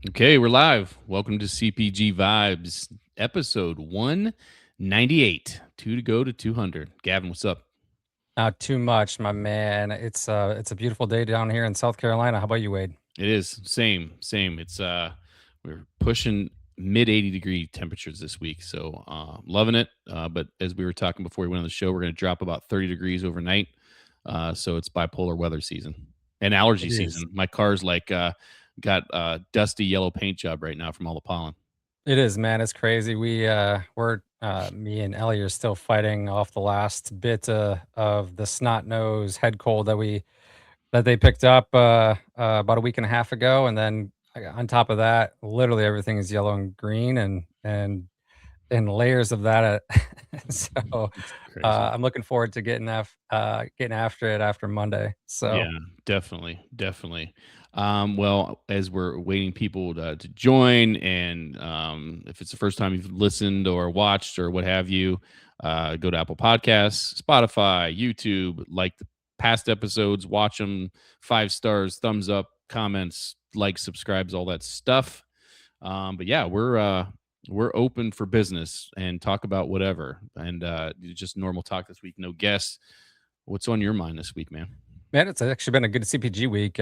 Okay, we're live. Welcome to CPG Vibes, episode 198. Two to go to 200. Gavin, what's up? Not too much, my man. It's a beautiful day down here in South Carolina. How about you, Wade? It is same. We're pushing mid 80-degree temperatures this week, so loving it. But as we were talking before we went on the show, we're going to drop about 30 degrees overnight. So it's bipolar weather season and allergy It is. season. My car's like got dusty yellow paint job right now from all the pollen. It is, man. It's crazy. We're me and Ellie are still fighting off the last bit of the snot nose head cold that they picked up about a week and a half ago, and then on top of that, literally everything is yellow and green, and layers of that. So It's crazy. I'm looking forward to getting after it after Monday. So. Yeah, definitely. Well, as we're waiting people to join, and if it's the first time you've listened or watched or what have you, go to Apple Podcasts, Spotify, YouTube, like the past episodes, watch them, 5 stars, thumbs up, comments, like, subscribes, all that stuff. But yeah, we're open for business and talk about whatever, and just normal talk this week. No guests. What's on your mind this week, man? Man, it's actually been a good CPG week.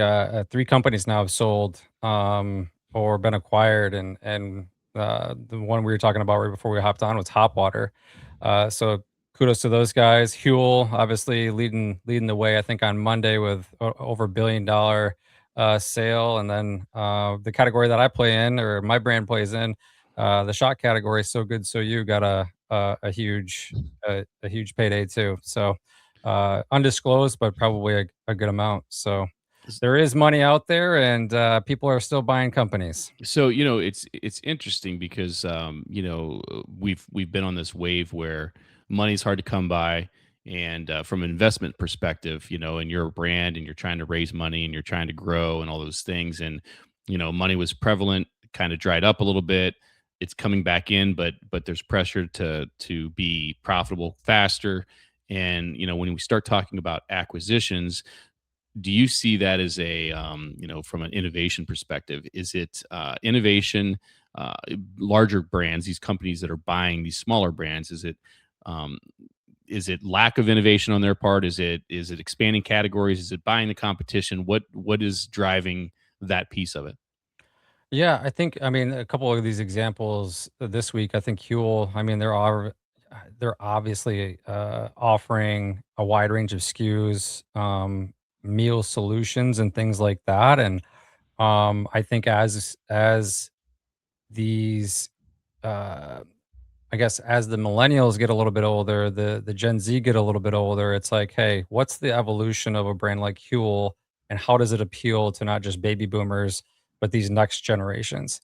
3 companies now have sold, or been acquired, and the one we were talking about right before we hopped on was Hopwater. So kudos to those guys. Huel, obviously leading the way, I think, on Monday with over $1 billion sale, and then the category that I play in, or my brand plays in, the shot category, So Good So You, got a huge payday too. So undisclosed, but probably a good amount. So there is money out there, and people are still buying companies. So it's interesting because we've been on this wave where money's hard to come by, and from an investment perspective, and you're a brand and you're trying to raise money and you're trying to grow and all those things, and money was prevalent, kind of dried up a little bit. It's coming back in, but there's pressure to be profitable faster, and when we start talking about acquisitions, do you see that as a from an innovation perspective? Is it innovation, uh, larger brands, these companies that are buying these smaller brands? Um, is it lack of innovation on their part? Is it expanding categories? Is it buying the competition? What is driving that piece of it? Yeah, I mean, a couple of these examples this week. I think Huel. I mean, they're obviously offering a wide range of SKUs, meal solutions, and things like that. And I think as these uh, I guess as the millennials get a little bit older, the Gen Z get a little bit older, it's like, hey, what's the evolution of a brand like Huel, and how does it appeal to not just baby boomers, but these next generations?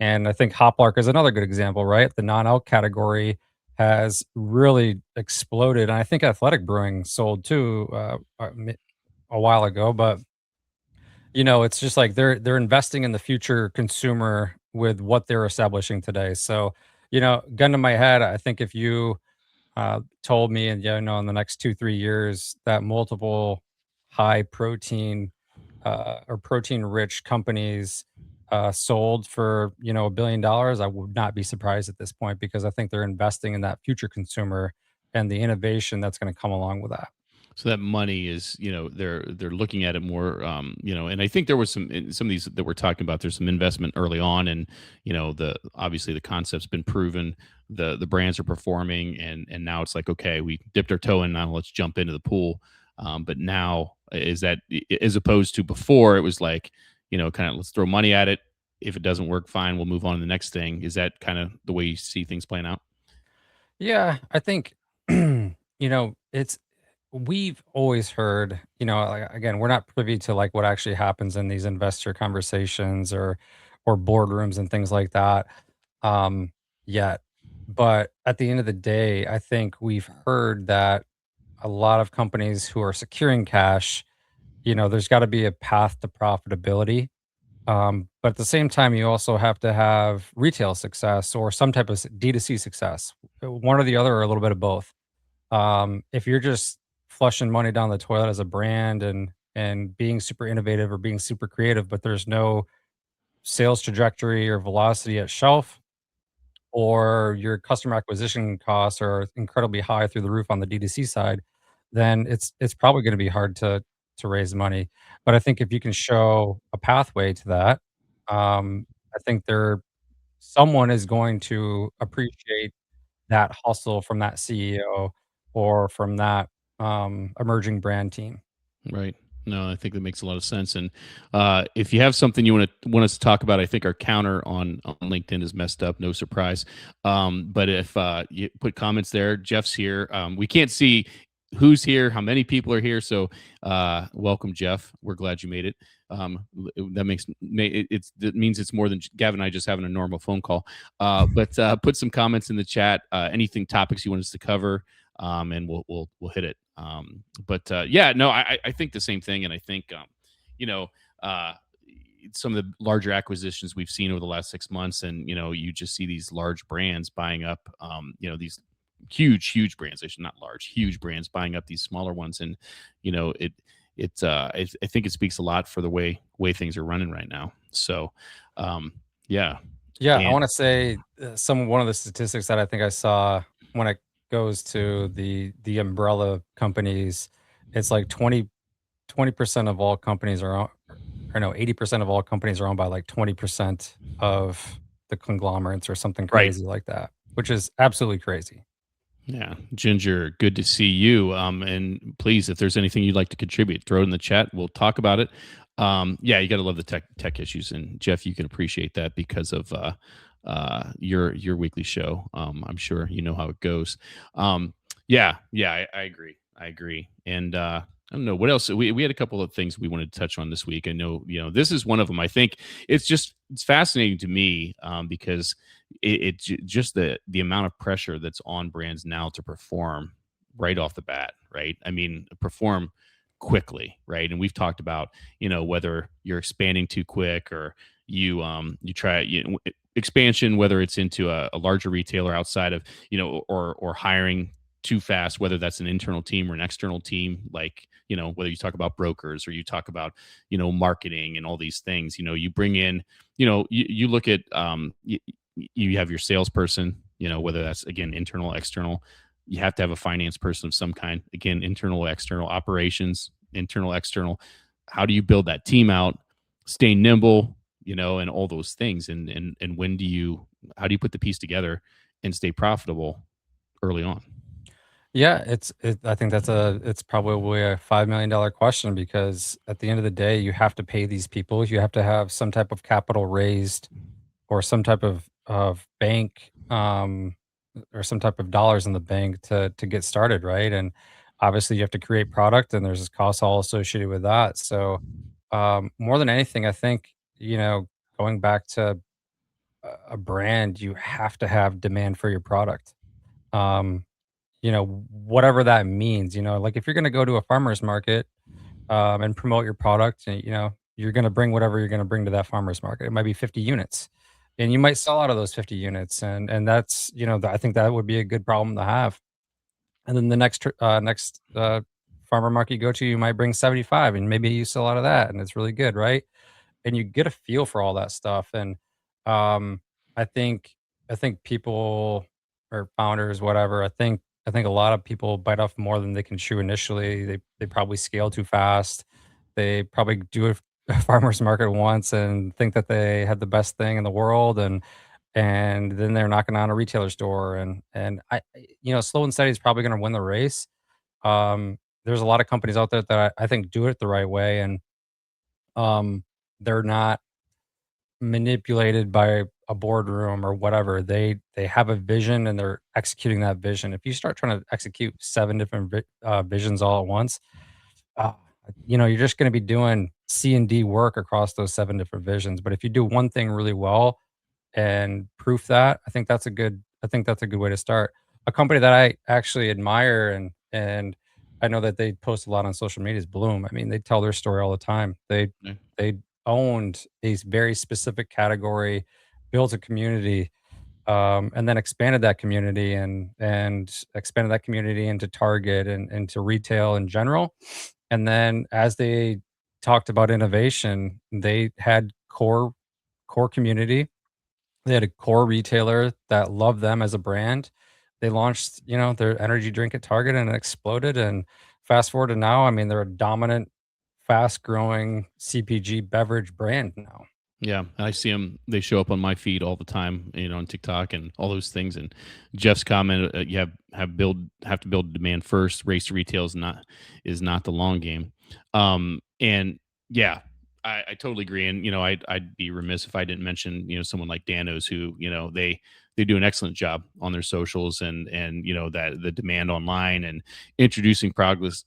And I think Hoplark is another good example, right? The non-alc category has really exploded, and I think Athletic Brewing sold too a while ago, but it's just like they're investing in the future consumer with what they're establishing today. So, gun to my head, I think if you told me, and in the next 2-3 years that multiple high protein or protein rich companies sold for $1 billion, I would not be surprised at this point, because I think they're investing in that future consumer and the innovation that's going to come along with that. So that money is, they're looking at it more, and I think there was some of these that we're talking about. There's some investment early on, and the obviously the concept's been proven, the brands are performing, and now it's like, okay, we dipped our toe in, now let's jump into the pool. But now is that, as opposed to before, it was like, kind of let's throw money at it. If it doesn't work, fine, we'll move on to the next thing. Is that kind of the way you see things playing out? Yeah, I think it's we've always heard, like, again, we're not privy to like what actually happens in these investor conversations or boardrooms and things like that um yet. But at the end of the day, I think we've heard that a lot of companies who are securing cash, there's got to be a path to profitability. But at the same time, you also have to have retail success or some type of D2C success, one or the other, or a little bit of both. If you're just flushing money down the toilet as a brand and being super innovative or being super creative, but there's no sales trajectory or velocity at shelf, or your customer acquisition costs are incredibly high through the roof on the D2C side, then it's probably gonna be hard to raise money. But I think if you can show a pathway to that, I think someone is going to appreciate that hustle from that CEO or from that, emerging brand team. Right. No, I think that makes a lot of sense. And if you have something you want us to talk about, I think our counter on LinkedIn is messed up. No surprise. But if you put comments there, Jeff's here. We can't see who's here, how many people are here. So welcome, Jeff. We're glad you made it. That it means it's more than Gavin and I just having a normal phone call. But put some comments in the chat. Anything topics you want us to cover, and we'll hit it. But yeah, no, I think the same thing, and I think you know uh, some of the larger acquisitions we've seen over the last 6 months, and you just see these large brands buying up, these huge brands. They should not large, huge brands buying up these smaller ones, and you know it. I think it speaks a lot for the way things are running right now. So, um, yeah, Yeah, I and wanna say, one of the statistics that I think I saw when it goes to the umbrella companies, it's like 20% of all companies are own or no, 80% of all companies are owned by, like, 20% of the conglomerates or something right. crazy like that, which is absolutely crazy. Yeah, Ginger, good to see you. And please, if there's anything you'd like to contribute, throw it in the chat. We'll talk about it. Yeah, you got to love the tech issues, and Jeff, you can appreciate that because of your weekly show. I'm sure you know how it goes. Yeah, I agree. I agree. And I don't know what else. We had a couple of things we wanted to touch on this week. I know this is one of them. I think it's fascinating to me because just the amount of pressure that's on brands now to perform right off the bat, right? I mean, perform quickly, right? And we've talked about whether you're expanding too quick or you try expansion, whether it's into a larger retailer outside of or hiring too fast, whether that's an internal team or an external team, like whether you talk about brokers or you talk about marketing and all these things. You bring in you look at you have your salesperson, whether that's again internal, external. You have to have a finance person of some kind. Again, internal, external, operations, internal, external. How do you build that team out? Stay nimble, and all those things. And when do you? How do you put the piece together and stay profitable early on? Yeah, I think it's probably a $5 million question because at the end of the day, you have to pay these people. You have to have some type of capital raised or some type of bank, or some type of dollars in the bank to get started, right? And obviously, you have to create product, and there's costs all associated with that. So, more than anything, I think going back to a brand, you have to have demand for your product. Um, whatever that means. Like if you're going to go to a farmer's market, and promote your product, and you're going to bring whatever you're going to bring to that farmer's market. It might be 50 units, and you might sell out of those 50 units, and that's I think that would be a good problem to have. And then the next farmer market you go to, you might bring 75, and maybe you sell out of that, and it's really good, right? And you get a feel for all that stuff. And um, I think I think people or founders, whatever, I think a lot of people bite off more than they can chew initially. They probably scale too fast. They probably do a farmer's market once and think that they had the best thing in the world, and then they're knocking on a retailer store, and slow and steady is probably going to win the race. There's a lot of companies out there that I think do it the right way, and they're not manipulated by a boardroom or whatever. They have a vision and they're executing that vision. If you start trying to execute 7 different visions all at once, uh, you're just going to be doing C and D work across those 7 different visions. But if you do one thing really well and proof that, I think that's a good way to start. A company that I actually admire and I know that they post a lot on social media is Bloom. I mean, they tell their story all the time. Yeah. They owned a very specific category, built a community, and then expanded that community into Target and into retail in general. And then as they talked about innovation, they had core community. They had a core retailer that loved them as a brand. They launched, their energy drink at Target and it exploded. And fast forward to now, I mean, they're a dominant, fast growing CPG beverage brand now. Yeah, I see them. They show up on my feed all the time, on TikTok and all those things. And Jeff's comment, you have to build demand first. Race to retail is not the long game. And yeah, I totally agree. And I'd be remiss if I didn't mention someone like Danos, who they do an excellent job on their socials, and that the demand online and introducing products.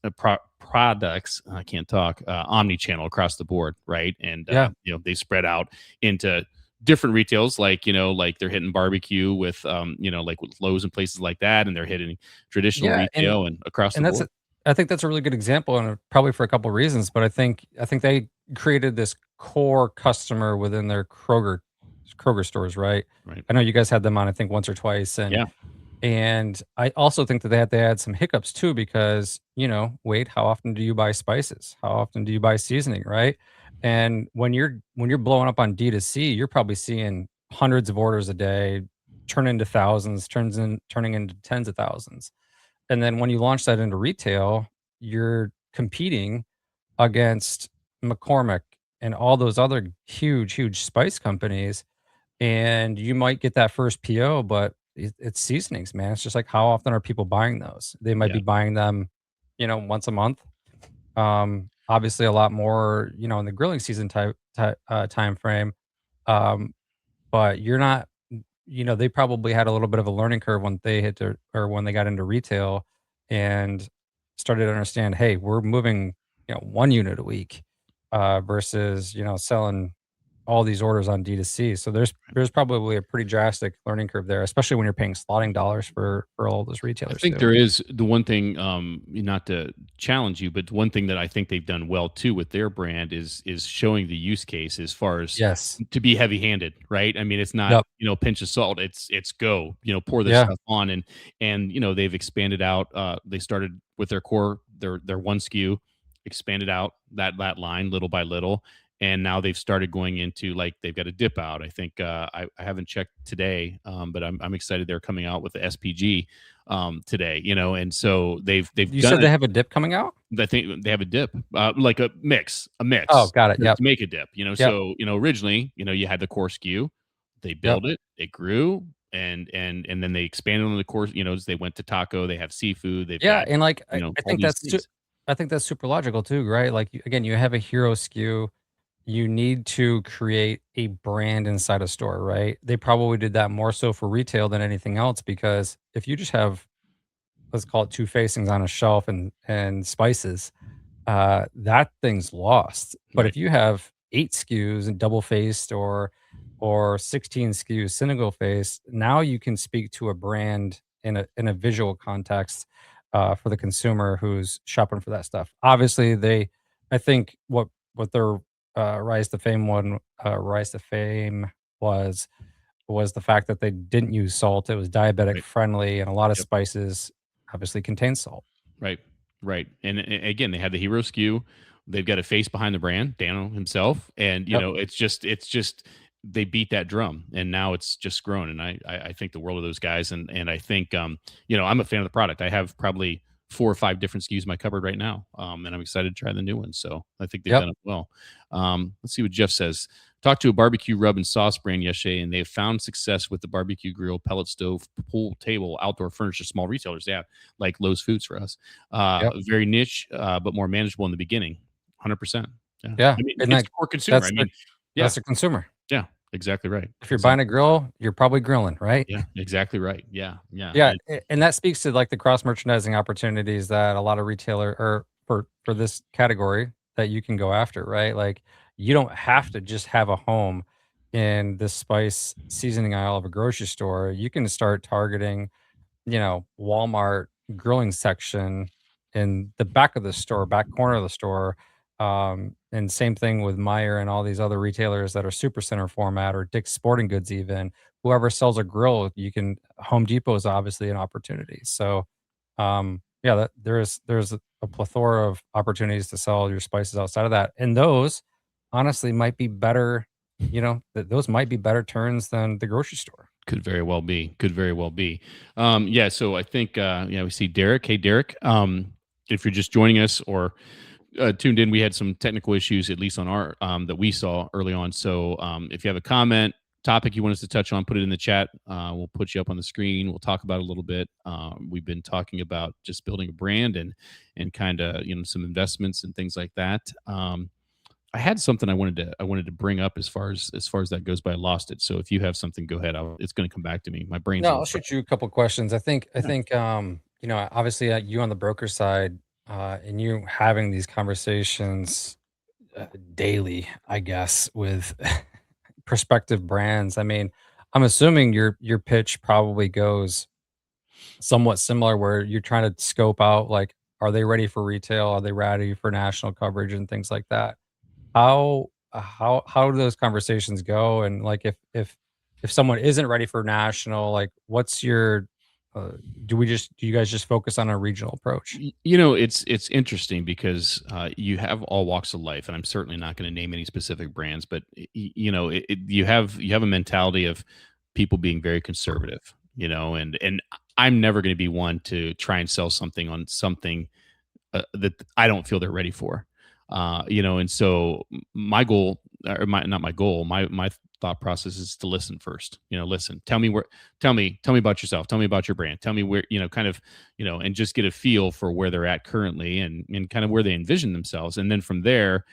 I can't talk, omni-channel across the board, right? And Yeah. they spread out into different retails, like they're hitting barbecue with like with Lowe's and places like that, and they're hitting traditional Yeah. retail and across the And board. I think that's a really good example, and probably for a couple reasons, but I think they created this core customer within their Kroger stores, right? Right. I know you guys had them on, I think, once or twice, and Yeah. and I also think that they had some hiccups too because, wait, how often do you buy spices? How often do you buy seasoning, right? And when you're blowing up on D2C, you're probably seeing hundreds of orders a day turn into thousands, turning into tens of thousands. And then when you launch that into retail, you're competing against McCormick and all those other huge, huge spice companies. And you might get that first PO, but it's seasonings, man. It's just like, how often are people buying those? They might Yeah. be buying them, once a month. Obviously, a lot more, in the grilling season time frame. Um, but you're not they probably had a little bit of a learning curve when they hit to or when they got into retail and started to understand, hey, we're moving, 1 unit a week, versus, selling all these orders on D2C. So there's probably a pretty drastic learning curve there, especially when you're paying slotting dollars for all those I retailers think too. there is the one thing, not to challenge you, but one thing that I think they've done well too with their brand is showing the use case as far as Yes. to be heavy-handed, right? I mean, it's not, Yep. pinch of salt. It's go, pour this Yeah. stuff on, and they've expanded out. They started with their core, their one SKU, expanded out that line little by little, and now they've started going into, like, they've got a dip out. I think I haven't checked today, but I'm excited they're coming out with the SPG today, and so they've You done said they it. have a dip coming out? I think they have a dip, like a Oh, mix got it. to Yep. make a dip, Yep. so originally, you had the core SKU, they Yep. built it, it grew, and then they expanded on the core, as they went to taco, they have seafood, they've Yeah, got, and, like, I all think these that's things. I think that's super logical too, right? Like, again, you have a hero SKU, you need to create a brand inside a store, right? They probably did that more so for retail than anything else because if you just have, let's call it 2 facings on a shelf and spices, that thing's lost. But Right, if you have 8 SKUs and double faced or 16 SKUs single faced, now you can speak to a brand in a visual context, for the consumer who's shopping for that stuff. Obviously, I think what their rise to fame was the fact that they didn't use salt. It was diabetic right. friendly, and a lot of Yep. spices obviously contain salt. Right, right, and again, they had the hero SKU. They've got a face behind the brand, Dano himself, and Yep. it's just they beat that drum, and now it's just grown. And I think the world of those guys, and I think I'm a fan of the product. I have probably 4 or 5 different SKUs in my cupboard right now, and I'm excited to try the new ones. So I think they've Yep. done it well. Let's see what Jeff says. Talked to a barbecue rub and sauce brand yesterday, and they have found success with the barbecue grill, pellet stove, pool table, outdoor furniture, small retailers. Yeah, like Lowe's Foods for us. Yep. Very niche, but more manageable in the beginning. 100%. Yeah. Yeah, I mean, and it's the core consumer. that's I the mean, yeah, that's the consumer. yeah, exactly right. If you're buying a Exactly. grill, you're probably grilling, right? Yeah, exactly right. Yeah, yeah. Yeah, And and that speaks to, like, the cross merchandising opportunities that a lot of retailer or for this category that you can go after, right? Like, you don't have to just have a home in the spice seasoning aisle of a grocery store. You can start targeting, Walmart grilling section in the back of the store, back corner of the store. And same thing with Meyer and all these other retailers that are supercenter format or Dick's Sporting Goods, even whoever sells a grill, you can. Home Depot is obviously an opportunity. So, yeah, there's a plethora of opportunities to sell your spices outside of that, and those honestly might be better. those might be better turns than the grocery store. Could very well be. Could very well be. Yeah. So I think yeah, we see Derek. Hey, Derek. If you're just joining us or tuned in, we had some technical issues, at least on our that we saw early on. So if you have a comment, topic you want us to touch on, put it in the chat. We'll put you up on the screen. We'll talk about it a little bit. We've been talking about just building a brand and kind of some investments and things like that. I had something I wanted to bring up as far as that goes, but I lost it. So if you have something, go ahead. It's going to come back to me. My brain's a No, little I'll shoot you a couple questions. yeah. Obviously, you on the broker side, and you having these conversations daily, I guess, with prospective brands. I mean, I'm assuming your pitch probably goes somewhat similar where you're trying to scope out, like, are they ready for retail? Are they ready for national coverage and things like that? How do those conversations go? And, like, if someone isn't ready for national, like, what's your uh, do you guys just focus on a regional approach? It's interesting because you have all walks of life, and I'm certainly not going to name any specific brands, but you have a mentality of people being very conservative, and I'm never going to be one to try and sell something on something that I don't feel they're ready for. And so my goal, or my not my goal, my thought process is to listen first. Listen, tell me about yourself, tell me about your brand, tell me where, kind of, and just get a feel for where they're at currently and kind of where they envision themselves, and then from there,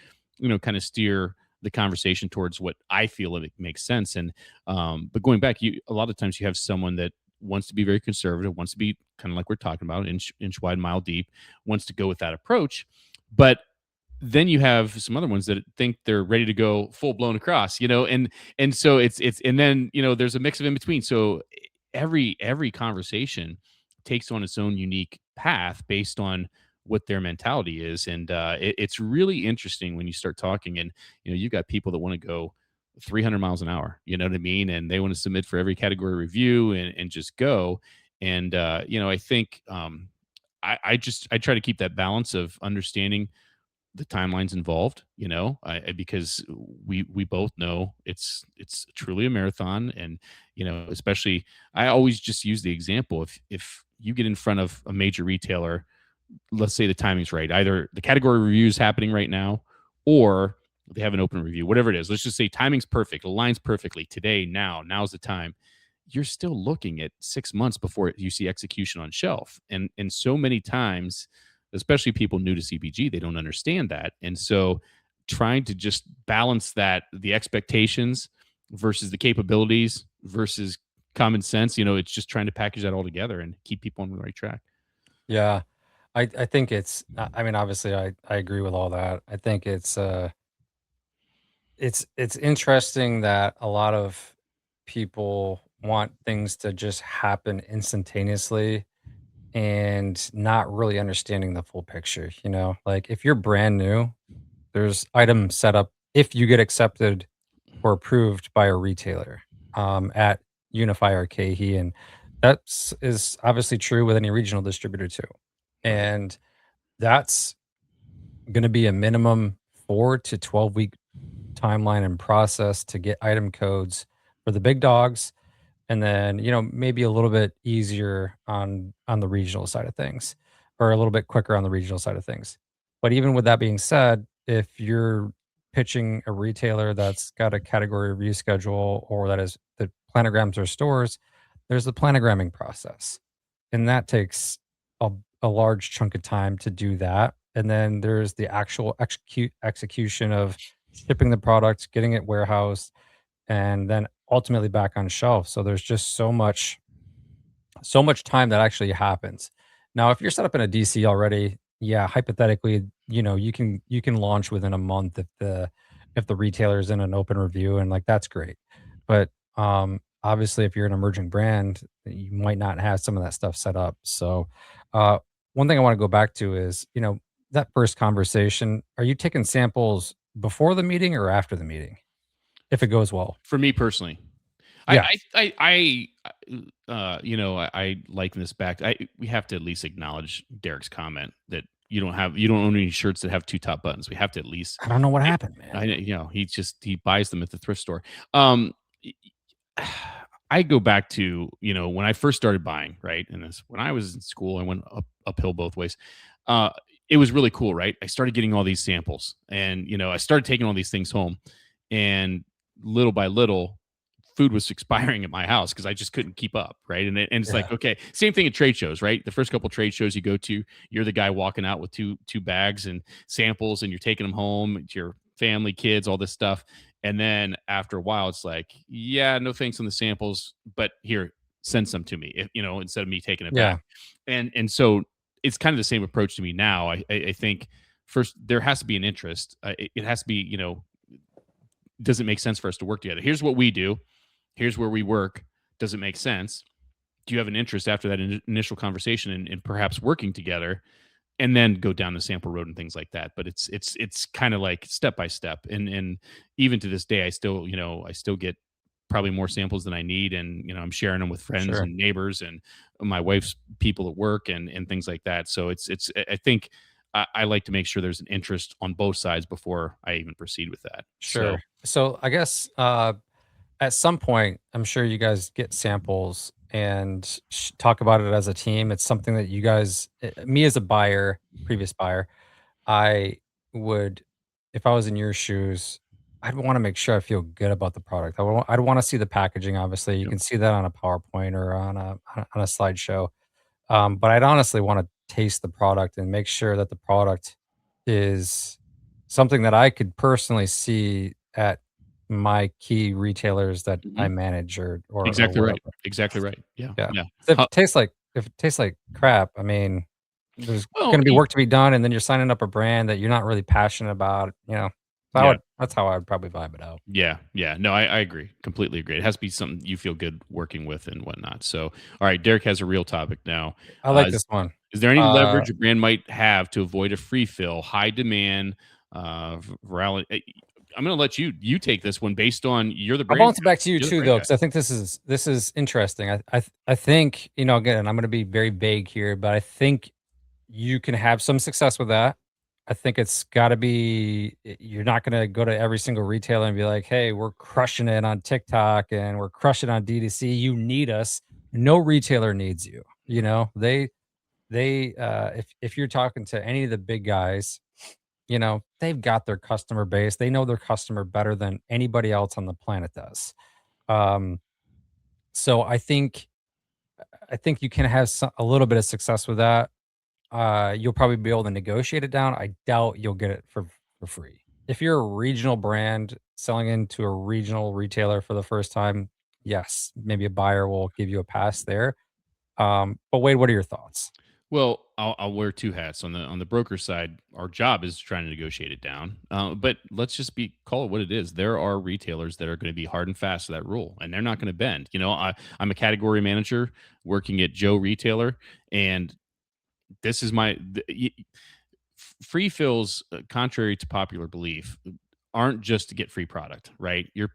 kind of steer the conversation towards what I feel it makes sense. And but going back, you a lot of times you have someone that wants to be very conservative, wants to be kind of like we're talking about, inch wide, mile deep, wants to go with that approach. But then you have some other ones that think they're ready to go full blown across, and so it's and then there's a mix of in between. So every conversation takes on its own unique path based on what their mentality is, and it's really interesting when you start talking, and you've got people that want to go 300 miles an hour, you know what I mean, and they want to submit for every category review and just go. And I think I try to keep that balance of understanding the timelines involved, because we both know it's truly a marathon. And especially, I always just use the example, if you get in front of a major retailer, let's say the timing's right, either the category review is happening right now, or they have an open review, whatever it is. Let's just say timing's perfect, aligns perfectly today, now's the time. You're still looking at 6 months before you see execution on shelf. And so many times, especially people new to CPG, they don't understand that. And so trying to just balance that, the expectations versus the capabilities versus common sense, it's just trying to package that all together and keep people on the right track. Yeah. I think I mean, obviously, I agree with all that. I think it's interesting that a lot of people want things to just happen instantaneously and not really understanding the full picture, you know? Like, if you're brand new, there's items set up if you get accepted or approved by a retailer, at Unify or KeHE, and that's is obviously true with any regional distributor too. Right. And that's gonna be a minimum 4 to 12-week timeline and process to get item codes for the big dogs, and then, maybe a little bit easier on the regional side of things, or a little bit quicker on the regional side of things. But even with that being said, if you're pitching a retailer that's got a category review schedule, or that is the planograms or stores, there's the planogramming process, and that takes a, a large chunk of time to do that. And then there's the actual execution of shipping the product, getting it warehoused, and then ultimately back on shelf. So there's just so much time that actually happens. Now, if you're set up in a DC already, yeah, hypothetically, you can launch within a month if the retailer is in an open review, and, like, that's great. But obviously, if you're an emerging brand, you might not have some of that stuff set up. So uh, one thing I want to go back to is, that first conversation. Are you taking samples before the meeting or after the meeting? If it goes well. For me personally, I Yeah. I liken this back. We have to at least acknowledge Derek's comment that you don't own any shirts that have 2 top buttons. We have to at least I don't know what eh, happened, man. he buys them at the thrift store. Um, y y I go back to, when I first started buying, right? And this when I was in school, I went uphill both ways. Uh, it was really cool, right? I started getting all these samples and, I started taking all these things home, and little by little, food was expiring at my house because I just couldn't keep up, right? And it's Yeah, like, okay, same thing at trade shows, right? The first couple trade shows you go to, you're the guy walking out with two bags and samples, and you're taking them home to your family, kids, all this stuff. And then after a while, it's like, yeah, no thanks on the samples, but here, send some to me, instead of me taking it back. yeah, And so it's kind of the same approach to me now. I think first there has to be an interest. It has to be, does it make sense for us to work together? Here's what we do. Here's where we work. Does it make sense? Do you have an interest after that initial conversation in perhaps working together, and then go down the sample road and things like that? But it's kind of like step by step, and even to this day, I still get probably more samples than I need, and I'm sharing them with friends sure, and neighbors and my wife's people at work and things like that. So I think I like to make sure there's an interest on both sides before I even proceed with that. So sure. So I guess at some point, I'm sure you guys get samples and talk about it as a team. It's something that you guys, me as a buyer, previous buyer, I would, if I was in your shoes, I'd want to make sure I feel good about the product. I'd want to see the packaging. Obviously, you you know, can see that on a PowerPoint or on a slideshow. But I'd honestly want to taste the product and make sure that the product is something that I could personally see at my key retailers that I mhm. manage or Exactly right. whatever. Exactly right. Yeah, Yeah. yeah. 'Cause if it tastes like crap, I mean, there's Well, gonna be work to be done, and then you're signing up a brand that you're not really passionate about. So yeah, that's how I would probably vibe it out. yeah, yeah. No, I agree. Completely agree. It has to be something you feel good working with and whatnot. So, all right, Derek has a real topic now. I like Is this one. is there any Uh, leverage a brand might have to avoid a free fill, high demand, virality? I'm going to let you take this one based on you're the I'll brand bounce it guy. back to you You're the too, brand though, guy. because I think this is interesting. I think, again, I'm gonna be very vague here, but I think you can have some success with that. I think it's gotta be you're not gonna go to every single retailer and be like, "Hey, we're crushing it on TikTok and we're crushing on D2C. You need us." No retailer needs you. If you're talking to any of the big guys, they've got their customer base. They know their customer better than anybody else on the planet does. Um, so I think you can have a little bit of success with that. You'll probably be able to negotiate it down. I doubt you'll get it for free. If you're a regional brand selling into a regional retailer for the first time, yes, maybe a buyer will give you a pass there. But Wade, what are your thoughts? Well, I'll wear two hats. On the broker side, our job is trying to negotiate it down. But let's just call it what it is. There are retailers that are going to be hard and fast to that rule, and they're not going to bend. I'm a category manager working at Joe Retailer, and this is free fills, contrary to popular belief, aren't just to get free product, right? You're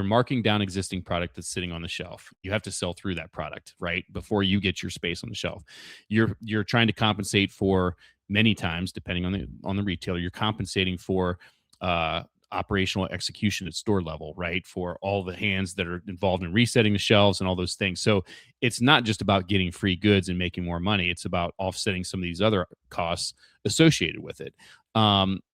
marking down existing product that's sitting on the shelf. You have to sell through that product, right? Before you get your space on the shelf. You're trying to compensate for many times, depending on the retailer, you're compensating for uh operational execution at store level, right? For all the hands that are involved in resetting the shelves and all those things. So it's not just about getting free goods and making more money. It's about offsetting some of these other costs associated with it.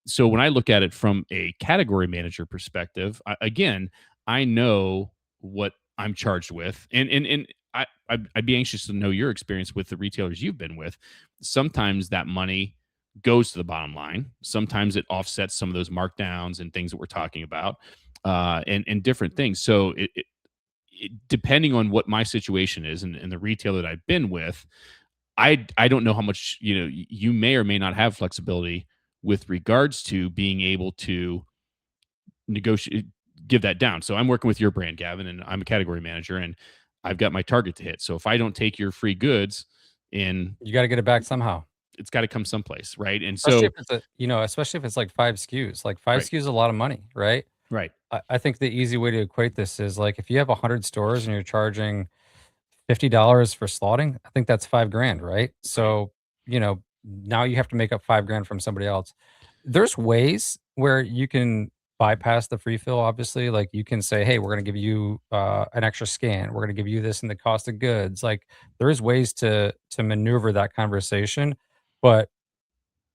So when I look at it from a category manager perspective, again, I know what I'm charged with, and I'd be anxious to know your experience with the retailers you've been with. Sometimes that money goes to the bottom line. Sometimes it offsets some of those markdowns and things that we're talking about, and different things. So depending on what my situation is and the retailer that I've been with, I don't know how much you may or may not have flexibility with regards to being able to negotiate give that down. So I'm working with your brand, Gavin, and I'm a category manager, and I've got my target to hit. So if I don't take your free goods in, You got to get it back somehow. it's got to come someplace, right? And Especially so if it's like 5 SKUs. Like 5 right, SKUs is a lot of money, right? right, I think the easy way to equate this is like if you have 100 stores and you're charging $50 for slotting, I think that's 5 grand, right? right. So, now you have to make up 5 grand from somebody else. There's ways where you can bypass the free fill, obviously, like, you can say, "Hey, we're gonna give you, an extra scan. We're gonna give you this in the cost of goods." Like, there is ways to maneuver that conversation, but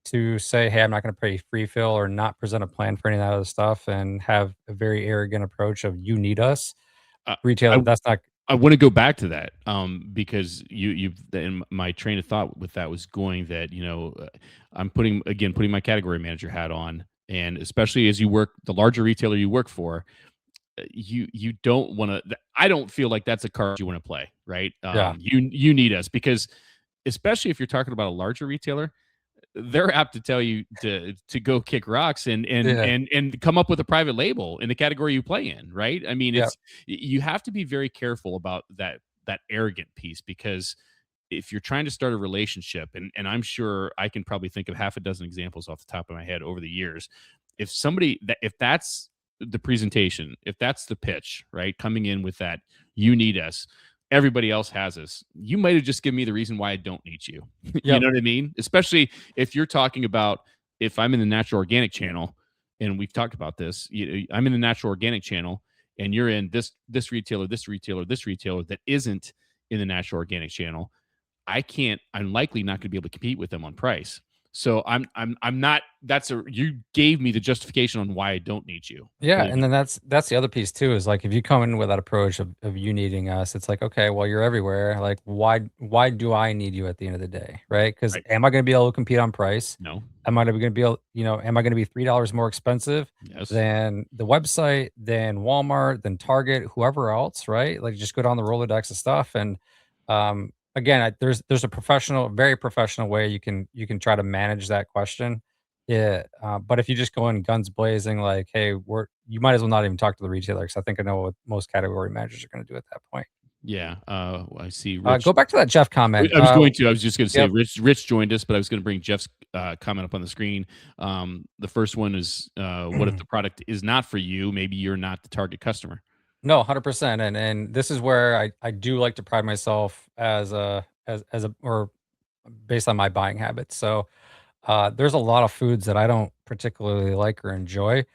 to say, "Hey, I'm not gonna pay free fill," or not present a plan for any of that other stuff and have a very arrogant approach of, "You need us." Uh, Retailer, I that's not. I want to go back to that because you've and my train of thought with that was going that I'm putting my category manager hat on, and especially as you work the larger retailer you work for, you don't want to. I don't feel like that's a card you want to play, right? Yeah. You need us because especially if you're talking about a larger retailer, they're apt to tell you to go kick rocks Yeah. and come up with a private label in the category you play in, right? I mean, Yeah. you have to be very careful about that arrogant piece because if you're trying to start a relationship, and I'm sure I can probably think of half a dozen examples off the top of my head over the years, if that's the presentation, if that's the pitch, right, coming in with that, you need us, everybody else has us. You might have just given me the reason why I don't need you. You Yep. know what I mean? Especially if you're talking about if I'm in the natural organic channel, and we've talked about this. I'm in the natural organic channel, and you're in this retailer, this retailer, this retailer that isn't in the natural organic channel. I can't. I'm likely not going to be able to compete with them on price. So I'm not. That's a you gave me the justification on why I don't need you. Yeah, Believe and me. then that's the other piece too, is like if you come in with that approach of you needing us, it's like, okay, well, you're everywhere. Like, why do I need you at the end of the day? Right? Because Right. am I gonna be able to compete on price? No. Am I gonna be able, am I gonna be $3 more expensive Yes. than the website, than Walmart, than Target, whoever else, right? Like just go down the Rolodex of stuff. And again, there's a professional, very professional way you can try to manage that question. Yeah, but if you just go in guns blazing, like, "Hey, you might as well not even talk to the retailer," because I think I know what most category managers are gonna do at that point. Yeah. I see. Go Rich. back to that Jeff comment. I was just going to say Yep. Rich joined us, but I was going to bring Jeff's comment up on the screen. The first one is, what if the product is not for you? Maybe you're not the target customer. No, 100%, and this is where I do like to pride myself as a or based on my buying habits. So, there's a lot of foods that I don't particularly like or enjoy,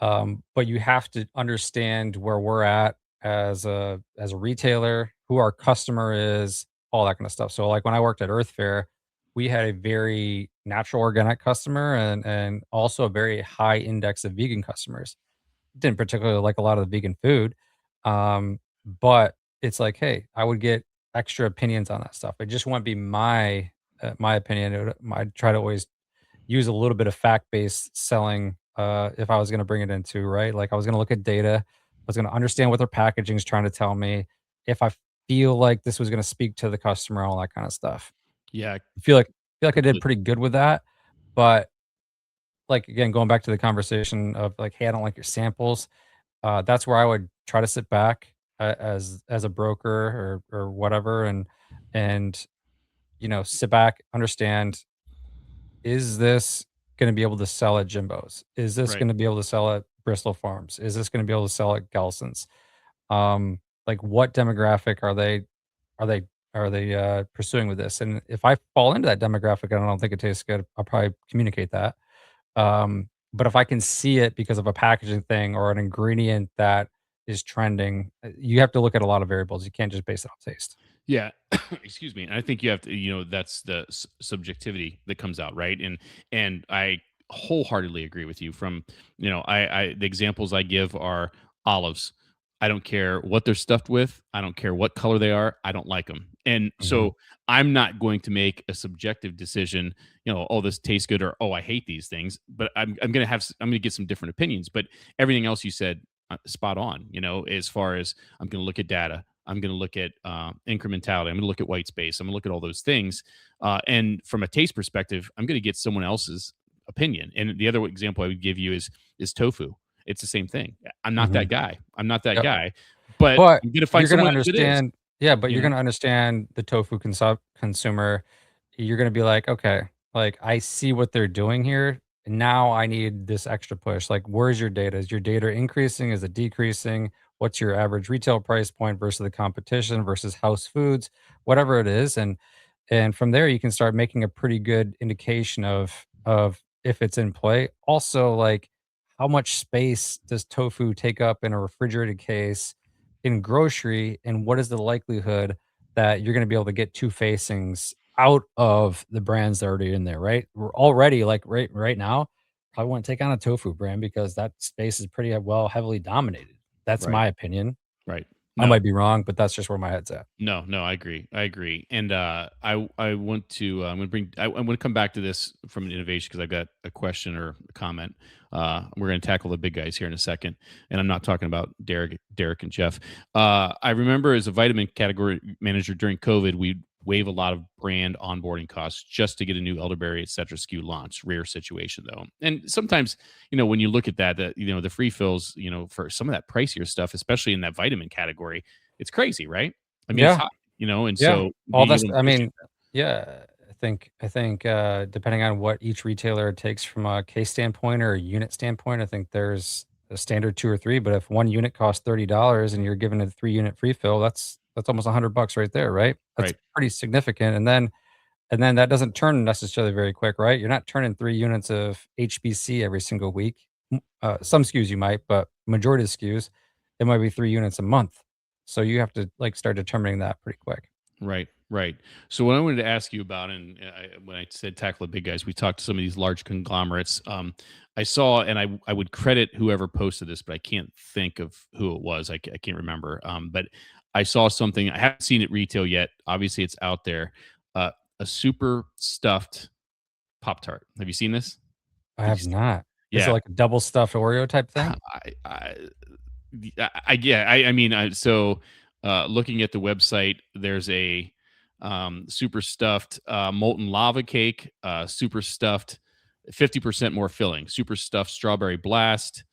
but you have to understand where we're at as a retailer, who our customer is, all that kind of stuff. So, like when I worked at Earth Fare, we had a very natural organic customer and also a very high index of vegan customers. Didn't particularly like a lot of the vegan food, but it's like, hey, I would get extra opinions on that stuff. It just wouldn't be my opinion. I'd try to always use a little bit of fact-based selling, if I was gonna bring it into, right? Like, I was gonna look at data, I was gonna understand what their packaging is trying to tell me, if I feel like this was gonna speak to the customer, all that kinda stuff. Yeah. I feel like I did Complete. pretty good with that, but, like, again, going back to the conversation of, like, "Hey, I don't like your samples," that's where I would try to sit back as a broker or whatever, and, sit back, understand, is this gonna be able to sell at Jimbo's? Is this Right. gonna be able to sell at Bristol Farms? Is this gonna be able to sell at Gelson's? Like, what demographic are they pursuing with this? And if I fall into that demographic and I don't think it tastes good, I'll probably communicate that. But if I can see it because of a packaging thing or an ingredient that is trending, you have to look at a lot of variables. You can't just base it off taste. Yeah. Excuse me. And I think you have to, that's the subjectivity that comes out, right? And I wholeheartedly agree with you. From, I the examples I give are olives. I don't care what they're stuffed with. I don't care what color they are. I don't like them. And Mhm. so I'm not going to make a subjective decision, oh, this tastes good, or oh, I hate these things. But I'm going to get some different opinions. But everything else you said, spot on, as far as I'm going to look at data. I'm going to look at incrementality. I'm going to look at white space. I'm going to look at all those things. And from a taste perspective, I'm going to get someone else's opinion. And the other example I would give you is tofu. It's the same thing. I'm not that Mhm. guy. I'm not that Yep. guy. But But I'm going to find you're gonna someone else that is. understand, yeah, but You you're know. gonna understand the tofu consumer. You're gonna be like, "Okay, like, I see what they're doing here. Now I need this extra push." Like, where's your data? Is your data increasing? Is it decreasing? What's your average retail price point versus the competition versus house foods? Whatever it is, and and from there, you can start making a pretty good indication of if it's in play. Also, like, how much space does tofu take up in a refrigerated case in grocery, and what is the likelihood that you're gonna be able to get 2 facings out of the brands that are already in there, right? We're already, like, right now, probably wouldn't take on a tofu brand because that space is pretty, well, heavily dominated. That's Right. my opinion. Right. I No. might be wrong, but that's just where my head's at. No, no, I agree. I agree. And I want to I'm going to I'm going to come back to this from an innovation because I've got a question or a comment. We're going to tackle the big guys here in a second, and I'm not talking about Derek and Jeff. I remember as a vitamin category manager during COVID, we waive a lot of brand onboarding costs just to get a new elderberry, et cetera, SKU launch. Rare situation though, and sometimes when you look at that, the free fills, for some of that pricier stuff, especially in that vitamin category, it's crazy, right? I mean, it's Yeah. hot, and Yeah. so All being that's able to I negotiate mean, yeah, I think, depending on what each retailer takes from a case standpoint or a unit standpoint, I think there's a standard 2 or 3, but if 1 unit costs $30 and you're given a 3-unit free fill, that's almost $100 right there, right? That's right, pretty significant, and then that doesn't turn necessarily very quick, right? You're not turning 3 units of HBC every single week. Some SKUs you might, but majority of SKUs, it might be 3 units a month. So you have to, like, start determining that pretty quick. right, right. So what I wanted to ask you about, and when I said tackle the big guys, we talked to some of these large conglomerates. I saw, and I would credit whoever posted this, but I can't think of who it was. I can't remember. But I saw something. I haven't seen it retail yet. Obviously, it's out there. Uh, a super stuffed Pop Tart. Have you seen this? I Have you have seen? not. Is it Yeah. like a double stuffed Oreo type thing? I mean, looking at the website, there's a super stuffed molten lava cake, super stuffed 50% more filling, super stuffed strawberry blast.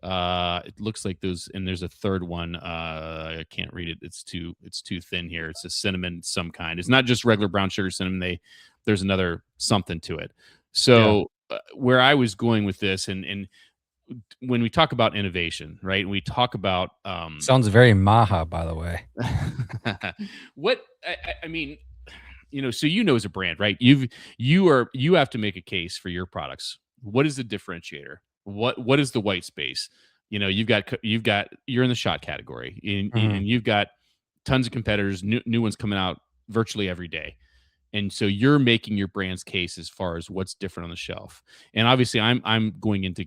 It looks like those, and there's a third one. I can't read it. It's too thin here. It's a cinnamon some kind. It's not just regular brown sugar cinnamon. There's another something to it. Yeah. So where I was going with this, and when we talk about innovation, right? We talk about Sounds very Maha, by the way. what I mean, so as a brand, right? You have to make a case for your products. What is the differentiator? What is the white space? You're in the shot category, Mhm. and you've got tons of competitors, new ones coming out virtually every day. And so you're making your brand's case as far as what's different on the shelf. And obviously I'm going into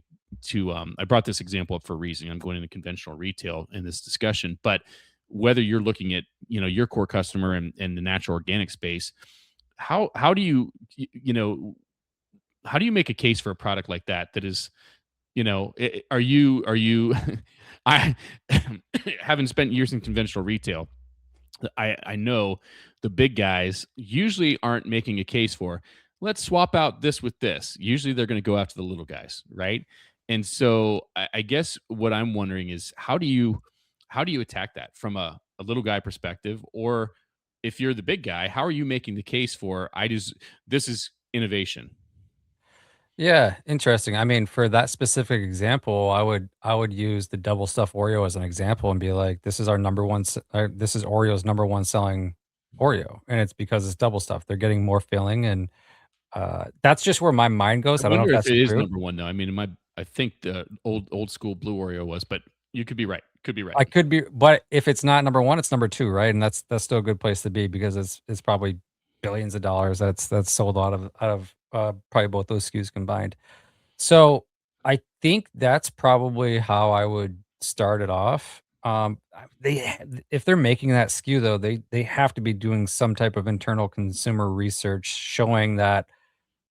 I brought this example up for a reason. I'm going into conventional retail in this discussion, but whether you're looking at your core customer and the natural organic space, how do how do you make a case for a product like that is are you I haven't spent years in conventional retail. I know the big guys usually aren't making a case for, let's swap out this with this. Usually they're going to go after the little guys, right? And so I guess what I'm wondering is how do you attack that from a little guy perspective, or if you're the big guy, how are you making the case for this is innovation? Yeah, interesting. I mean, for that specific example, I would use the double stuffed Oreo as an example and be like, "This is our number one. This is Oreo's number one selling Oreo, and it's because it's double stuffed. They're getting more filling, and that's just where my mind I goes. I don't know if wonder if that's it is true. number one though. I mean, I think the old school blue Oreo was, but you could be right. Could be right. I could be, but if it's not number one, it's number two, right? And that's still a good place to be because it's probably billions of dollars that's sold out of probably both those SKUs combined. So, I think that's probably how I would start it off. If they're making that SKU though, they have to be doing some type of internal consumer research showing that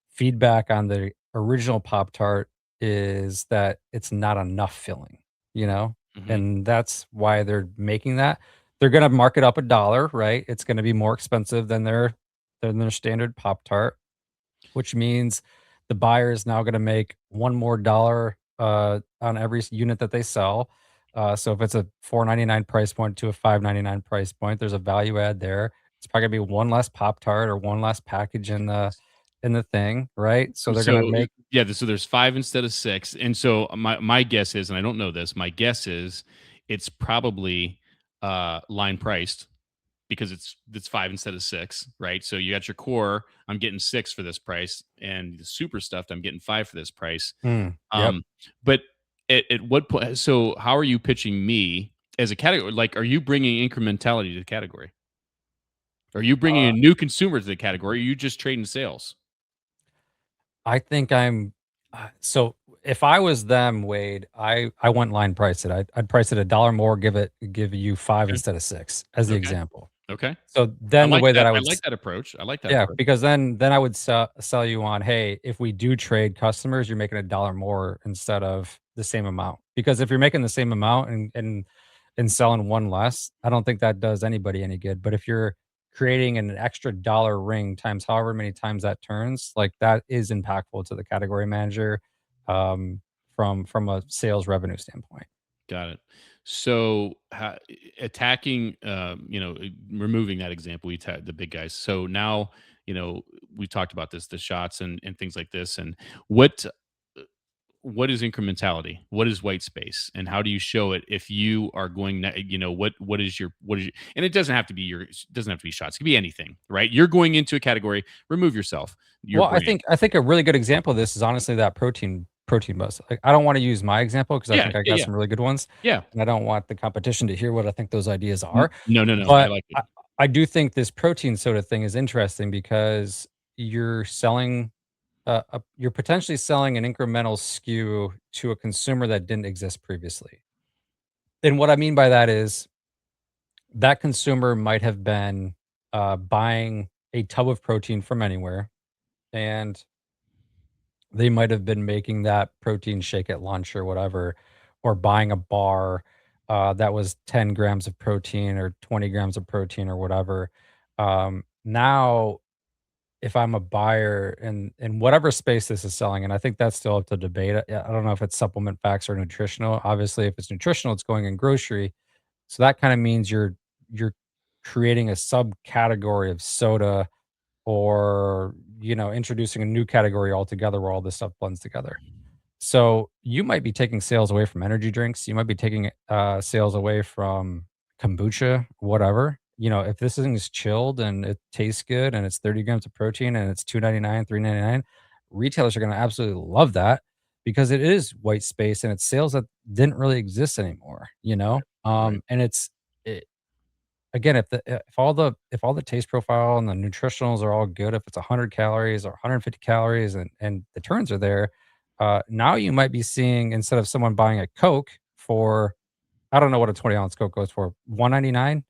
feedback on the original Pop Tart is that it's not enough filling, you know? Mhm. And that's why they're making that. They're gonna mark it up a dollar, right? It's gonna be more expensive than their standard Pop Tart, which means the buyer is now gonna make one more dollar, on every unit that they sell. So if it's a 4.99 price point to a 5.99 price point, there's a value add there. It's probably gonna be one less Pop Tart or one less package in the thing, right? So they're gonna So make yeah, so there's 5 instead of 6, and so my guess is, and I don't know this, my guess is it's probably line priced, because it's 5 instead of 6, right? So you got your core, I'm getting 6 for this price, and the super stuffed, I'm getting 5 for this price. Yep. Um, but at what point, so how are you pitching me as a category? Like, are you bringing incrementality to the category? Are you bringing a Uh, new consumer to the category? Or are you just trading sales? I think I'm so if I was them, Wade, I wouldn't line price it. I'd price it a dollar more, give you 5 Okay. instead of 6 as the Okay. example. Okay. So then the way that I I would like that approach. I like that yeah, approach. because then I would sell you on, "Hey, if we do trade customers, you're making a dollar more instead of the same amount." Because if you're making the same amount and selling one less, I don't think that does anybody any good. But if you're creating an extra dollar ring times however many times that turns, like, that is impactful to the category manager, um, from a sales revenue standpoint. Got it. So, attacking, removing that example, we attacked the big guys. So now, we talked about this, the shots and things like this. And what what is incrementality? What is white space? And how do you show it if you are going, what is your, and it doesn't have to be it doesn't have to be shots. It could be anything, right? You're going into a category, remove yourself, your Well, brand. I think a really good example of this is honestly that protein buzz. Like, I don't wanna use my example because I Yeah. think I Yeah. got Yeah. some really good ones, Yeah. and I don't want the competition to hear what I think those ideas are. No, no, no. I But like it. I do think this protein soda thing is interesting because you're selling, you're potentially selling an incremental SKU to a consumer that didn't exist previously. And what I mean by that is that consumer might have been, buying a tub of protein from anywhere, and they might have been making that protein shake at lunch or whatever, or buying a bar, that was 10 grams of protein or 20 grams of protein or whatever. Now, if I'm a buyer in whatever space this is selling, and I think that's still up to debate. I don't know if it's supplement packs or nutritional. Obviously, if it's nutritional, it's going in grocery. So that kind of means you're creating a subcategory of soda or, introducing a new category altogether where all this stuff blends together. So you might be taking sales away from energy drinks. You might be taking sales away from kombucha, whatever. If this thing is chilled and it tastes good and it's 30 grams of protein and it's 2.99, 3.99, retailers are going to absolutely love that because it is white space and it's sales that didn't really exist anymore. Right. And it, again, if all the taste profile and the nutritionals are all good, if it's 100 calories or 150 calories and the turns are there, now you might be seeing instead of someone buying a Coke for I don't know what a 20-ounce Coke goes for, 1.99,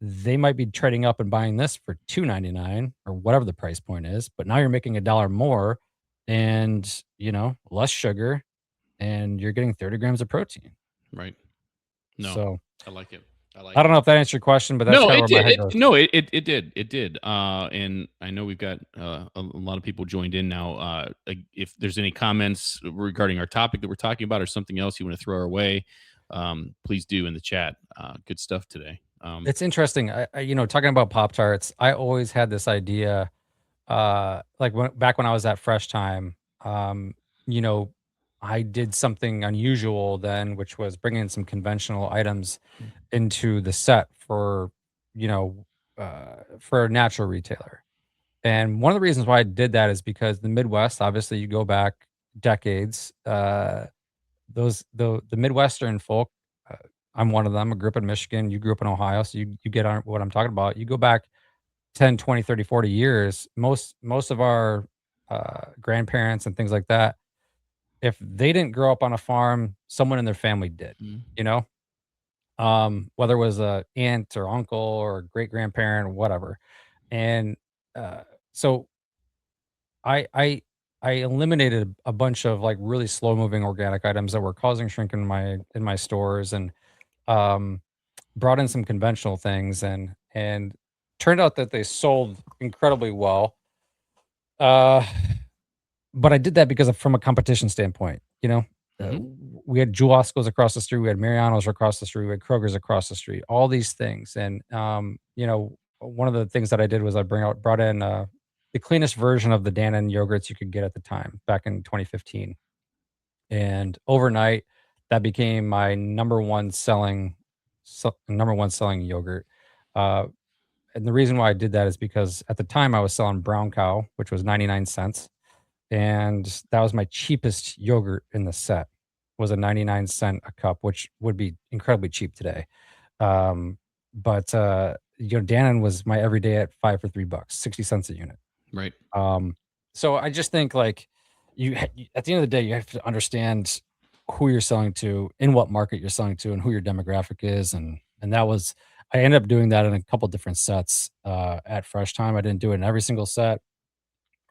they might be trading up and buying this for 2.99 or whatever the price point is, but now you're making a dollar more and, less sugar and you're getting 30 grams of protein. Right. No, So, I like it. I like I don't it. know if that answered your question, but that's No, kinda it where my did. head goes. It did. It did. And I know we've got a lot of people joined in now. If there's any comments regarding our topic that we're talking about, or something else you want to throw our way, please do in the chat. Good stuff today. It's interesting. Talking about Pop Tarts, I always had this idea. Like back when I was at Fresh Time, you know, I did something unusual then, which was bringing in some conventional items into the set you know, for a natural retailer. And one of the reasons why I did that is because the Midwest, obviously, you go back decades. The Midwestern folk, uh, I'm one of them. I grew up in Michigan. You grew up in Ohio, so you get on what I'm talking about. You go back 10, 20, 30, 40 years, most of our grandparents and things like that, if they didn't grow up on a farm, someone in their family did, Mhm. you know? Whether it was a aunt or uncle or great grandparent or whatever. And uh, so I I eliminated a bunch of like really slow moving organic items that were causing shrink in my stores and um brought in some conventional things and turned out that they sold incredibly well. Uh, but I did that because of from a competition standpoint, Mhm. we had Jewel-Osco's across the street, we had Mariano's across the street, we had Kroger's across the street, all these things. And one of the things that I did was I brought in the cleanest version of the Dannon yogurts you could get at the time back in 2015. And overnight, that became my number one selling yogurt. Uh, And the reason why I did that is because at the time I was selling brown cow, which was 99 cents, and that was my cheapest yogurt in the set, was a 99 cent a cup, which would be incredibly cheap today. Um, Dannon was my everyday at 5 for $3, 60 cents a unit. Right. Um, so I just think like at the end of the day, you have to understand who you're selling to, in what market you're selling to, and who your demographic is. And that was I ended up doing that in a couple different sets at Fresh Time. I didn't do it in every single set,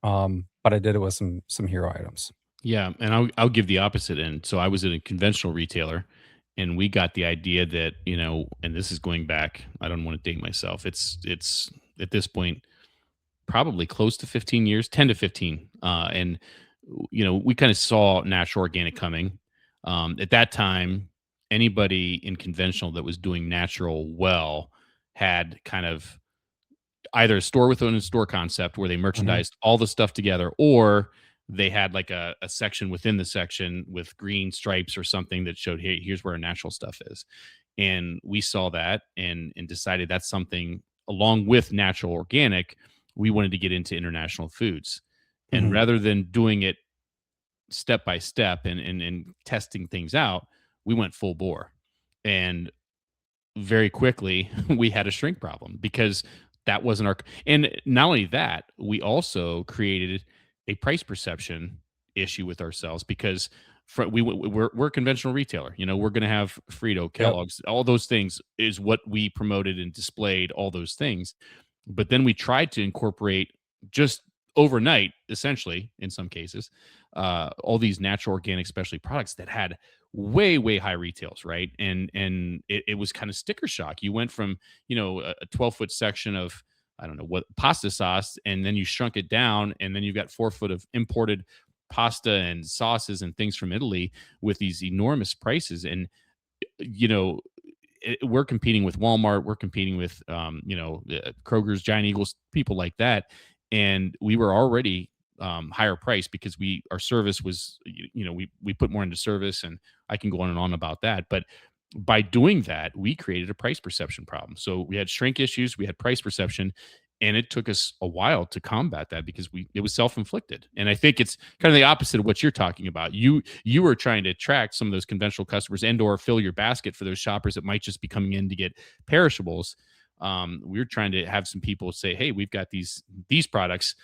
but I did it with some hero items. Yeah, and I'll give the opposite end. So I was in a conventional retailer, and we got the idea that, and this is going back. I don't want to date myself. It's at this point probably close to 15 years, 10 to 15. And we kind of saw natural organic coming. At that time, anybody in conventional that was doing natural well had kind of either a store within a store concept where they Mhm, merchandised all the stuff together, or they had like a section within the section with green stripes or something that showed, hey, here's where our natural stuff is. And we saw that and decided that's something along with natural organic, we wanted to get into international foods. And mhm, rather than doing it step by step and testing things out, we went full bore. And very quickly we had a shrink problem because that wasn't our. And not only that, we also created a price perception issue with ourselves because we're a conventional retailer. We're going to have Frito, yep, Kellogg's, all those things is what we promoted and displayed, all those things. But then we tried to incorporate just overnight, essentially, in some cases, all these natural organic specialty products that had way high retails, right? And it was kind of sticker shock. You went from a 12-foot section of, I don't know what, pasta sauce, and then you shrunk it down, and then you've got 4 foot of imported pasta and sauces and things from Italy with these enormous prices. And you know we're competing with Walmart, we're competing with Kroger's, Giant Eagles, people like that, and we were already higher price because our service was, we put more into service, and I can go on and on about that. But by doing that, we created a price perception problem. So we had shrink issues, we had price perception, and it took us a while to combat that because it was self-inflicted. And I think it's kind of the opposite of what you're talking about. You were trying to attract some of those conventional customers and or fill your basket for those shoppers that might just be coming in to get perishables. We're trying to have some people say, hey, we've got these products,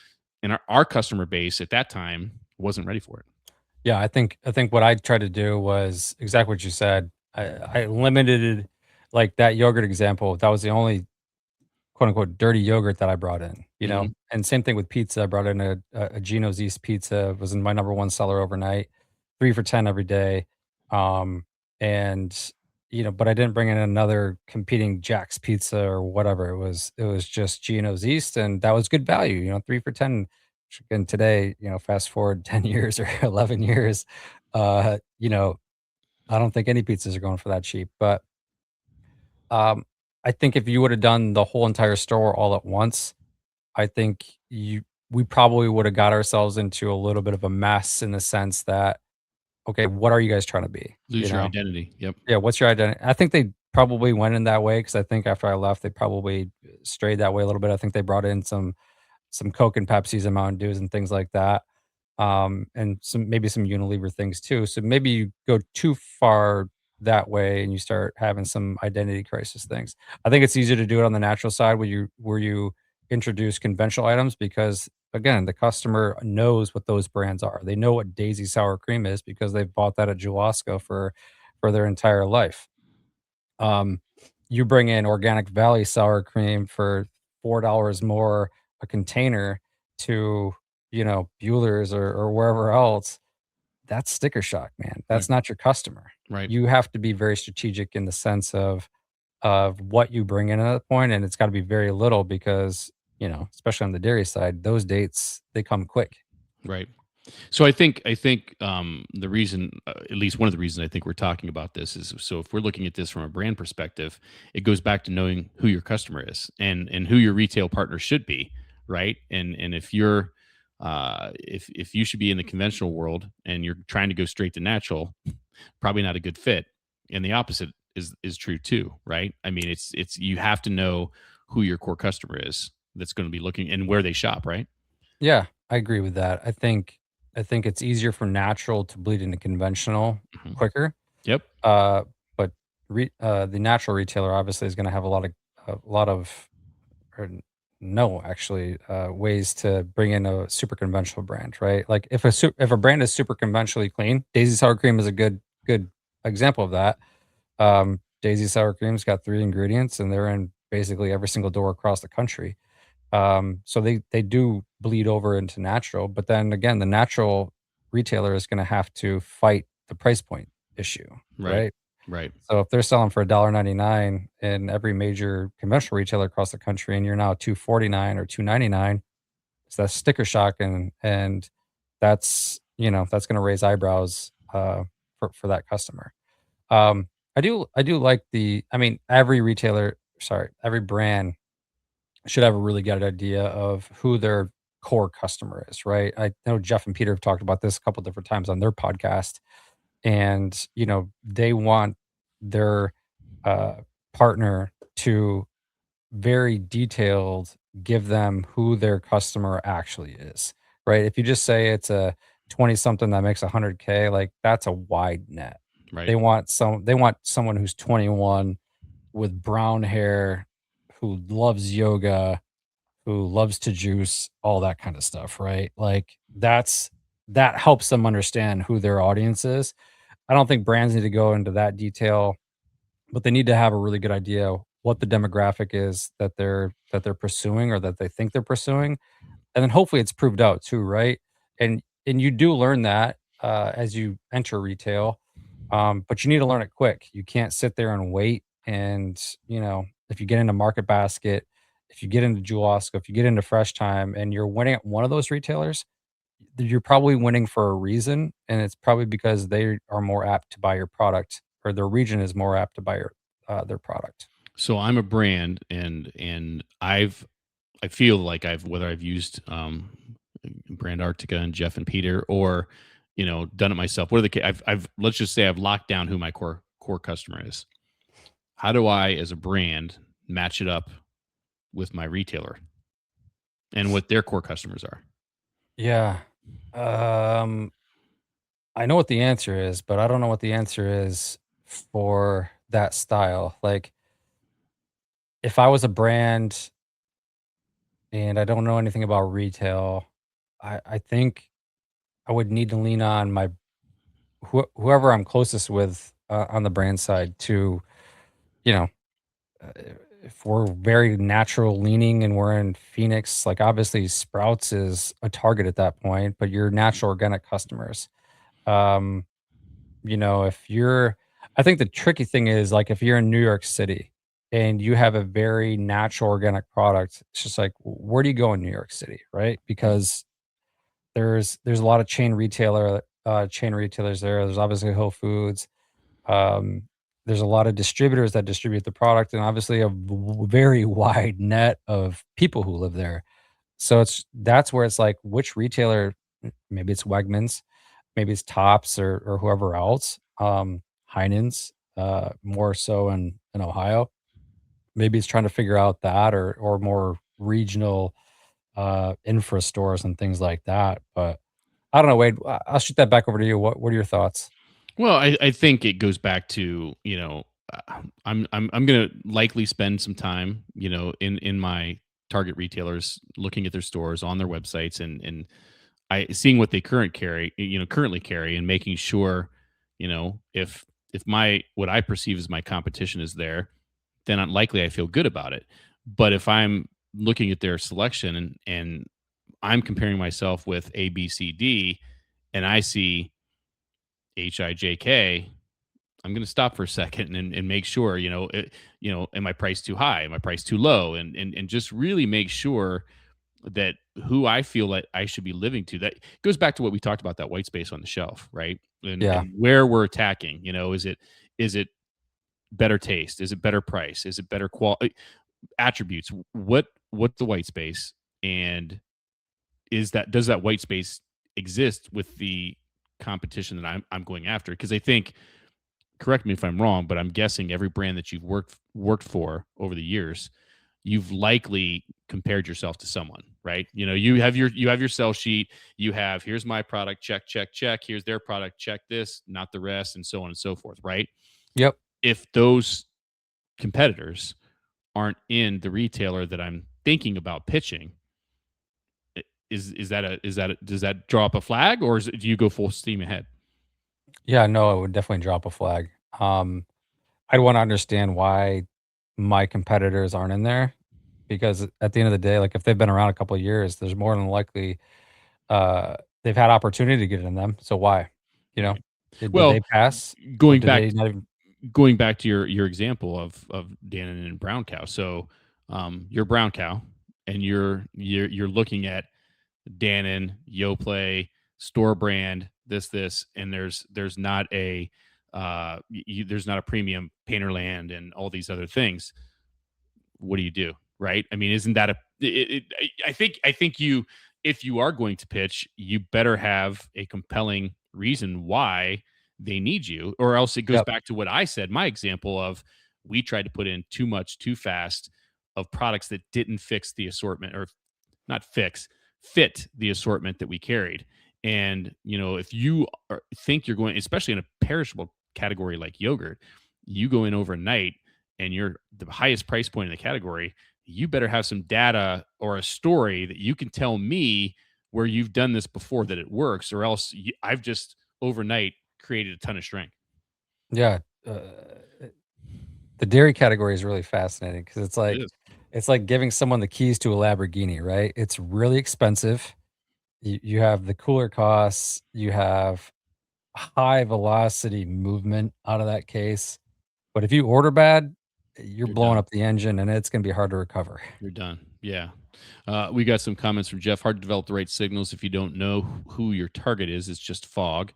and our customer base at that time wasn't ready for it. yeah. I think what I tried to do was exactly what you said. I limited like that yogurt example. That was the only quote unquote dirty yogurt that I brought in, Hmm. and same thing with pizza. I brought in a Geno's East pizza, was in my number one seller overnight, 3 for 10 every day. Um, and but I didn't bring in another competing Jack's Pizza or whatever. It was just Geno's East, and that was good value, 3 for 10. Which again today, fast forward 10 years or 11 years, uh, you know, I don't think any pizzas are going for that cheap. But um, I think if you would have done the whole entire store all at once, I think we probably would have got ourselves into a little bit of a mess in the sense that, okay, what are you guys trying to be? You Lose your know? identity. Yep. Yeah, what's your identity? I think they probably went in that way because I think after I left, they probably strayed that way a little bit. I think they brought in some Coke and Pepsis and Mountain Dews and things like that, and some Unilever things too. So maybe you go too far that way and you start having some identity crisis things. I think it's easier to do it on the natural side where you introduce conventional items because again, the customer knows what those brands are. They know what Daisy sour cream is because they've bought that at Jawasco for their entire life. Um, you bring in Organic Valley sour cream for $4 more a container to, Bueller's or wherever else. That's sticker shock, man. Right. That's not your customer. Right. You have to be very strategic in the sense of what you bring in at that point, and it's got to be very little because, especially on the dairy side, those dates they come quick. Right. So I think the reason, at least one of the reasons I think we're talking about this is, so if we're looking at this from a brand perspective, it goes back to knowing who your customer is and who your retail partner should be, right? And if you're if you should be in the conventional world and you're trying to go straight to natural, probably not a good fit. And the opposite is true too, right? I mean, it's you have to know who your core customer is that's going to be looking and where they shop, right? Yeah, I agree with that. I think it's easier for natural to bleed into conventional Mhm. quicker. Yep. But the natural retailer obviously is gonna have a lot of or no, actually, ways to bring in a super conventional brand, right? Like if a brand is super conventionally clean, Daisy Sour Cream is a good example of that. Daisy Sour Cream's got 3 ingredients, and they're in basically every single door across the country. So they do bleed over into natural, but then again, the natural retailer is gonna have to fight the price point issue, Right. right? Right. So if they're selling for $1.99 in every major conventional retailer across the country and you're now 2.49 or 2.99, so that's sticker shock and that's gonna raise eyebrows for that customer. I do like every brand should have a really good idea of who their core customer is, right? I know Jeff and Peter have talked about this a couple different times on their podcast, and they want their uh, partner to very detailed give them who their customer actually is, right? If you just say it's a 20 something that makes 100K, like that's a wide net. Right. They want someone who's 21 with brown hair, who loves yoga, who loves to juice, all that kind of stuff, right? Like that helps them understand who their audience is. I don't think brands need to go into that detail, but they need to have a really good idea what the demographic is that they're pursuing or that they think they're pursuing. And then hopefully it's proved out too, right? And you do learn that as you enter retail. But you need to learn it quick. You can't sit there and wait. And, if you get into Market Basket, if you get into Jewel Osco, if you get into Fresh Time and you're winning at one of those retailers, you're probably winning for a reason. And it's probably because they are more apt to buy your product or their region is more apt to buy their product. So I'm a brand, and I feel like whether I've used brand Arctica and Jeff and Peter, or done it myself. What are I've let's just say I've locked down who my core customer is. How do I, as a brand, match it up with my retailer and what their core customers are? Yeah. Um, I know what the answer is, but I don't know what the answer is for that style. Like, if I was a brand and I don't know anything about retail, I think I would need to lean on my whoever I'm closest with on the brand side to, you know, uh, if we're very natural leaning and we're in Phoenix, like obviously Sprouts is a target at that point, but your natural organic customers. Um, if you're I think the tricky thing is, like, if you're in New York City and you have a very natural organic product, it's just like, where do you go in New York City, right? Because there's a lot of chain retailers there. There's obviously Whole Foods. Um, there's a lot of distributors that distribute the product, and obviously a very wide net of people who live there. So that's where it's like, which retailer? Maybe it's Wegmans, maybe it's Tops or whoever else. Heinen's, more so in Ohio. Maybe it's trying to figure out that or more regional infra stores and things like that. But I don't know, Wade. I'll shoot that back over to you. What are your thoughts? Well, I think it goes back to I'm gonna likely spend some time in my target retailers, looking at their stores on their websites, and I seeing what they currently carry, and making sure if my what I perceive as my competition is there, then likely I feel good about it. But if I'm looking at their selection, and I'm comparing myself with A, B, C, D, and I see HIJK, I'm going to stop for a second and make sure, am I priced too high? Am I priced too low? And just really make sure that who I feel like I should be living to, that goes back to what we talked about, that white space on the shelf, right? Yeah, And where we're attacking, is it better taste? Is it better price? Is it better quality attributes? What's the white space? And does that white space exist with the competition that I'm going after? Because I think, correct me if I'm wrong, but I'm guessing every brand that you've worked for over the years, you've likely compared yourself to someone, right? You have your sell sheet, you have here's my product, check, check, check, here's their product, check this, not the rest, and so on and so forth, right? Yep. If those competitors aren't in the retailer that I'm thinking about pitching, does that draw up a flag, or do you go full steam ahead? Yeah, no, it would definitely drop a flag. I'd wanna understand why my competitors aren't in there, because at the end of the day, like, if they've been around a couple of years, there's more than likely, they've had opportunity to get in them, so why? You know? Right. Did they Well, pass, or going did back they not even? going back to your example of Dannon and brown cow. So, you're brown cow, and you're looking at Dannon, Yoplait, store brand, this, and there's not a there's not a premium Painterland and all these other things. What do you do? Right? I mean, isn't that I think you, if you are going to pitch, you better have a compelling reason why they need you, or else it goes Yep, back to what I said, my example of we tried to put in too much too fast of products that didn't fix the assortment, or not fix, fit the assortment that we carried. And, if you think you're going, especially in a perishable category like yogurt, you go in overnight and you're the highest price point in the category, you better have some data or a story that you can tell me where you've done this before that it works, or else I've just overnight created a ton of shrink. yeah, uh, the dairy category is really fascinating because It is. it's like giving someone the keys to a Lamborghini, right? It's really expensive. You have the cooler costs, you have high velocity movement out of that case, but if you order bad, you're You're blowing done. up the engine and it's gonna be hard to recover. You're done. Yeah. We got some comments from Jeff. Hard to develop the right signals if you don't know who your target is. It's just fog.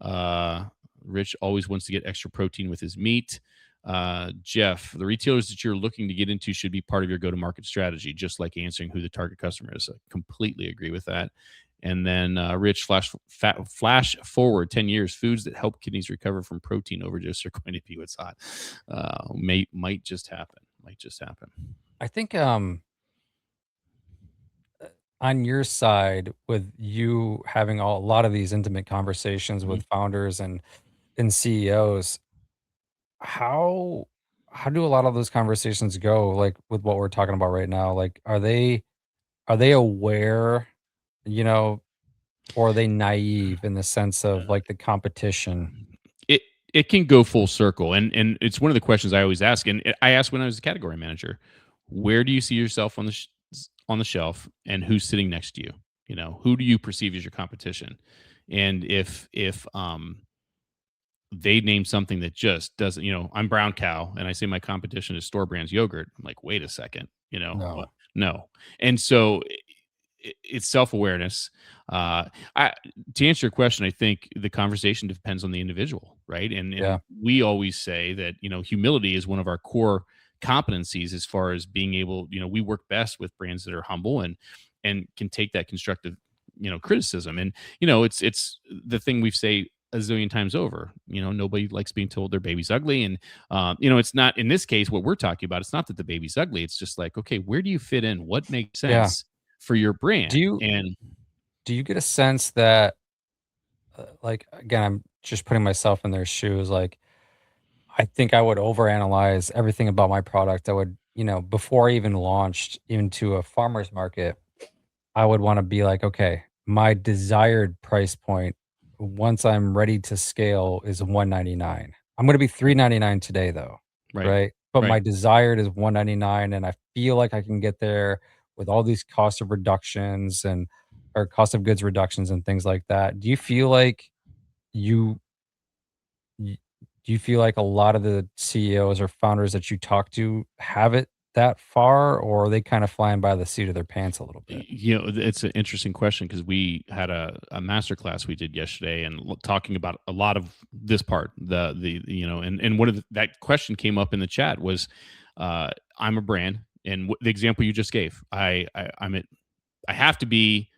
Uh, Rich always wants to get extra protein with his meat. Jeff, the retailers that you're looking to get into should be part of your go to market strategy, just like answering who the target customer is. I completely agree with that. And then Rich, flash forward 10 years. Foods that help kidneys recover from protein overdose are going to be what's hot. Might just happen. Might just happen. I think, on your side, with you having a lot of these intimate conversations Mhm. with founders and CEOs, how how do a lot of those conversations go, like, with what we're talking about right now? Like, are they aware, you know, or are they naive in the sense of, like, the competition? It it can go full circle, and it's one of the questions I always ask, and I asked when I was a category manager, where do you see yourself on on the shelf, and who's sitting next to you? Who do you perceive as your competition? And if they name something that just doesn't, I'm brown cow and I say my competition is store brands yogurt. I'm like, wait a second, what? No. No. And so it's self-awareness. I To answer your question, I think the conversation depends on the individual, right? And Yeah. we always say that, humility is one of our core competencies, as far as being able, we work best with brands that are humble and can take that constructive, criticism. And, it's the thing we say a zillion times over. Nobody likes being told their baby's ugly. And, it's not, in this case, what we're talking about. It's not that the baby's ugly. It's just like, okay, where do you fit in? What makes Yeah. sense for your Do brand? you And do you get a sense that, like, again, I'm just putting myself in their shoes, like, I think I would overanalyze everything about my product. I would, before I even launched even to a farmer's market, I would wanna be like, "Okay, my desired price point once I'm ready to scale is 199. I'm gonna be 399 today though, right, right? But right. my desired is 199, and I feel like I can get there with all these cost of reductions and or cost of goods reductions and things like that." Do you feel like you Y do you feel like a lot of the CEOs or founders that you talk to have it that far, or are they kinda flying by the seat of their pants a little bit? It's an interesting question, because we had a master class we did yesterday, and talking about a lot of this part, and one of that question came up in the chat was, I'm a brand, and the example you just gave, I have to be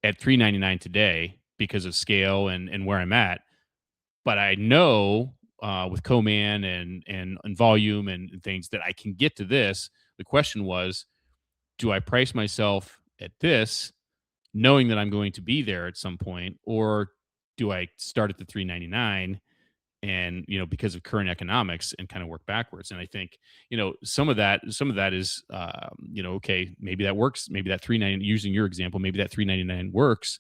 at 399 today because of scale and where I'm at. But I know with Coman and volume and things that I can get to this. The question was, do I price myself at this knowing that I'm going to be there at some point, or do I start at the 399 and because of current economics and kind of work backwards? And I think some of that is okay, maybe that works, maybe that 399, using your example, maybe that 399 works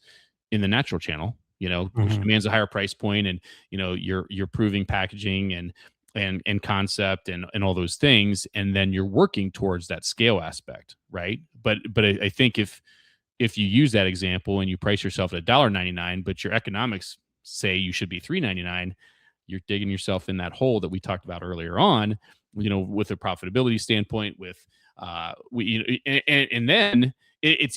in the natural channel, which Mhm. demands a higher price point, and you're proving packaging and concept and all those things, and then you're working towards that scale aspect, right? But I think if you use that example and you price yourself at $1.99, but your economics say you should be 399, you're digging yourself in that hole that we talked about earlier on, with a profitability standpoint, with and then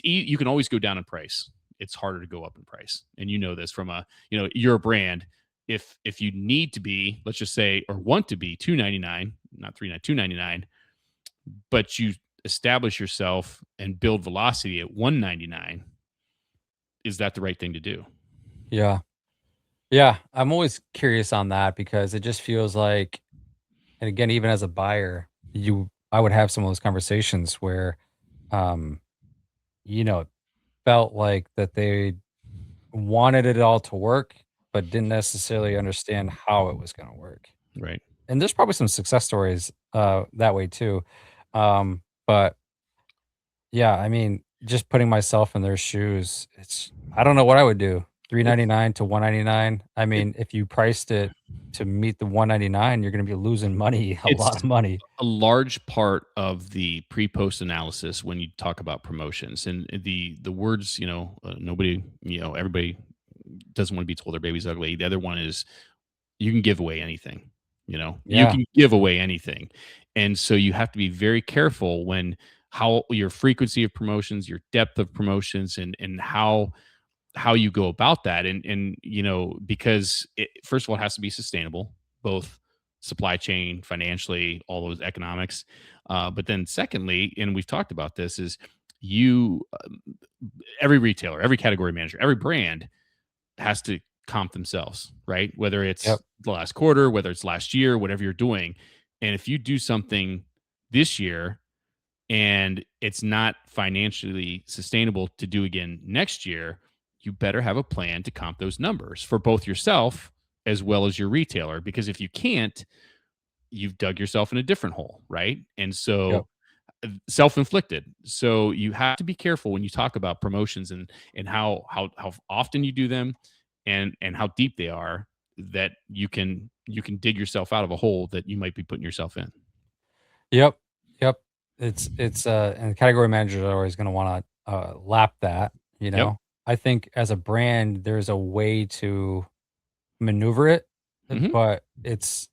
you can always go down in price. It's harder to go up in price. And this from you're a brand. If you need to be, let's just say, or want to be 299, not 299, but you establish yourself and build velocity at 199, is that the right thing to do? Yeah. Yeah, I'm always curious on that because it just feels like, and again, even as a buyer, I would have some of those conversations where, um, it felt like that they wanted it all to work, but didn't necessarily understand how it was gonna work. Right. And there's probably some success stories, that way too. But yeah, I mean, just putting myself in their shoes, I don't know what I would do. It's 399 to 199. I it, mean, if you priced it to meet the 199, you're gonna be losing money, a lot of it's money. a large part of the pre-post analysis when you talk about promotions, and the words, nobody, everybody doesn't want to be told their baby's ugly. The other one is, you can give away anything. You Yeah. can give away anything. And so you have to be very careful when how your frequency of promotions, your depth of promotions, and how you go about that. And because first of all, it has to be sustainable, both supply chain, financially, all those economics. But then secondly, and we've talked about this, is you every retailer, every category manager, every brand has to comp themselves, right? Whether it's Yep. the last quarter, whether it's last year, whatever you're doing. And if you do something this year and it's not financially sustainable to do again next year, you better have a plan to comp those numbers for both yourself as well as your retailer. Because if you can't, you've dug yourself in a different hole, right? And Yep. so self-inflicted. So you have to be careful when you talk about promotions and how often you do them and how deep they are, that you can dig yourself out of a hole that you might be putting yourself in. Yep. Yep. And category managers are always gonna wanna, lap that, you Yep. know? I think as a brand, there's a way to maneuver it, Hmm. but it's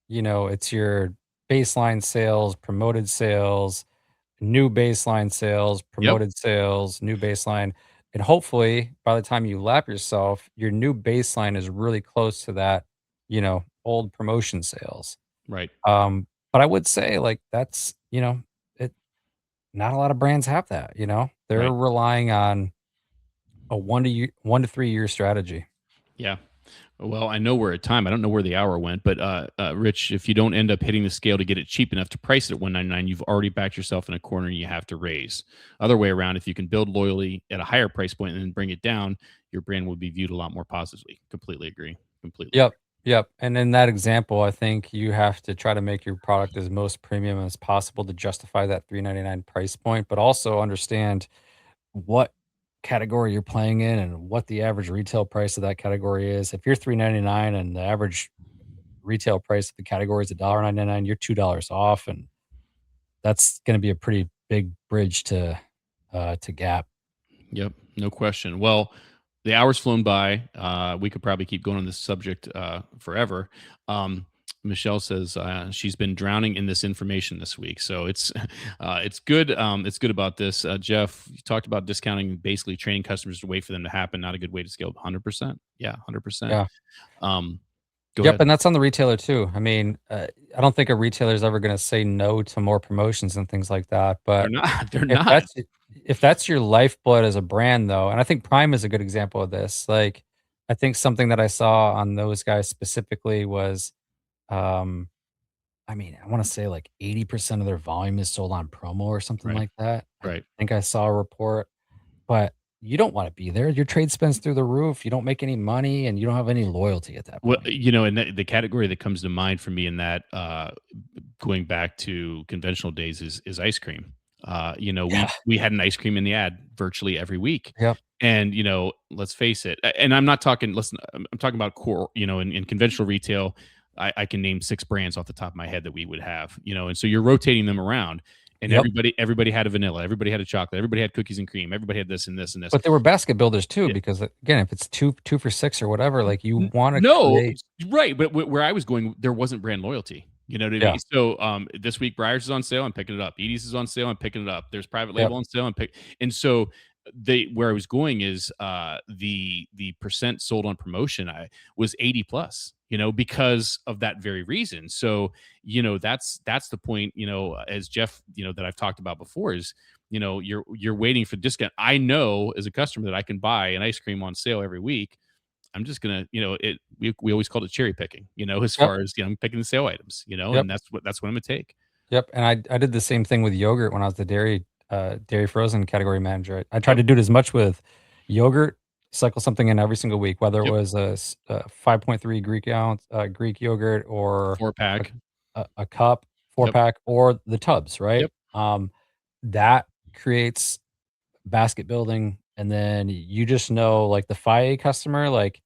your baseline sales, promoted sales, new baseline sales, Yep. promoted sales, new baseline, and hopefully, by the time you lap yourself, your new baseline is really close to that, old promotion sales. Right. But I would say, like, that's, it not a lot of brands have that, They're Right. relying on a 1 to 3 year strategy. Yeah. Well, I know we're at time. I don't know where the hour went, but Rich, if you don't end up hitting the scale to get it cheap enough to price it at 199, you've already backed yourself in a corner and you have to raise. Other way around, if you can build loyalty at a higher price point and then bring it down, your brand will be viewed a lot more positively. Completely agree. Completely agree. Yep, yep, and in that example, I think you have to try to make your product as most premium as possible to justify that 399 price point, but also understand what category you're playing in and what the average retail price of that category is. If you're 399 and the average retail price of the category is $1.99, you're $2 off, and that's gonna be a pretty big bridge to gap. Yep, no question. Well, the hour's flown by. We could probably keep going on this subject forever. Um, Michelle says she's been drowning in this information this week, so it's good. It's good about this. Jeff, you talked about discounting, basically training customers to wait for them to happen. Not a good way to scale. 100%. Yeah, 100%. Yeah. Um, Go Yep, ahead. and that's on the retailer too. I mean, I don't think a retailer is ever gonna say no to more promotions and things like that, They're but not. They're if not. that's if that's your lifeblood as a brand though, and I think Prime is a good example of this, like, I think something that I saw on those guys specifically was, um, I mean, I wanna say like 80% of their volume is sold on promo or something Right. like that. I Right. think I saw a report, but you don't wanna be there. Your trade spends through the roof, you don't make any money, and you don't have any loyalty at that Well, point. and the category that comes to mind for me in that, going back to conventional days is ice cream. Yeah. We had an ice cream in the ad virtually every week, Yep. and let's face it. And I'm not talking. Listen, I'm talking about core. In conventional retail, I can name 6 brands off the top of my head that we would have. And so you're rotating them around, and Yep. everybody had a vanilla, everybody had a chocolate, everybody had cookies and cream, everybody had this and this and this. But they were basket builders too, because, again, if it's 2 for 6 or whatever, like, you wanna No, create. right, but where I was going, there wasn't brand loyalty. You know what I mean? Yeah. So, this week, Breyers is on sale, I'm picking it up. Edie's is on sale, I'm picking it up. There's private Yep. label on sale, and so they where I was going is, the percent sold on promotion, I was 80 plus, because of that very reason. So, that's the point, as Jeff, that I've talked about before is, you're waiting for discount. I know as a customer that I can buy an ice cream on sale every week. I'm just gonna, we always called it cherry picking, as Yep. far as I'm picking the sale items, Yep. and that's what I'm gonna take. Yep, and I did the same thing with yogurt when I was the dairy frozen category manager. I tried Yep, to do it as much with yogurt, cycle something in every single week, whether it yep, was a 5.3 Greek ounce Greek yogurt or four a pack. a cup, 4 Yep, pack, or the tubs, right? yep, That creates basket building, and then you just know, like, the FIA customer, like,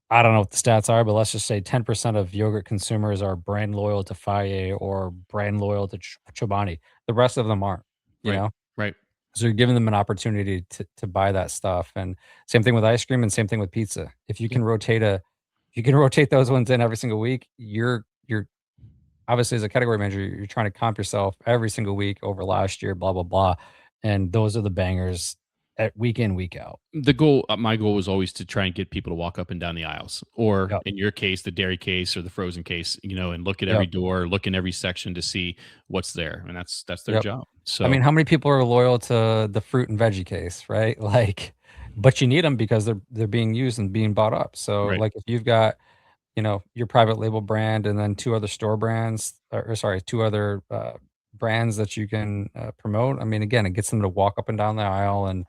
I don't know what the stats are, but let's just say 10% of yogurt consumers are brand loyal to Faye or brand loyal to Chobani. The rest of them aren't, you right, know? right. So you're giving them an opportunity to buy that stuff. And same thing with ice cream and same thing with pizza. Yeah. If you can rotate those ones in every single week, you're obviously as a category manager, you're trying to comp yourself every single week over last year, blah, blah, blah. And those are the bangers at week in, week out. My goal was always to try and get people to walk up and down the aisles, or Yep. in your case, the dairy case or the frozen case, and look at every Yep. door, look in every section to see what's there, and that's their Yep. job. I So mean, how many people are loyal to the fruit and veggie case, right? Like, but you need them because they're being used and being bought up. So, right, like, if you've got, your private label brand and then 2 other store brands, or sorry, 2 other, brands that you can, promote, I mean, again, it gets them to walk up and down the aisle and,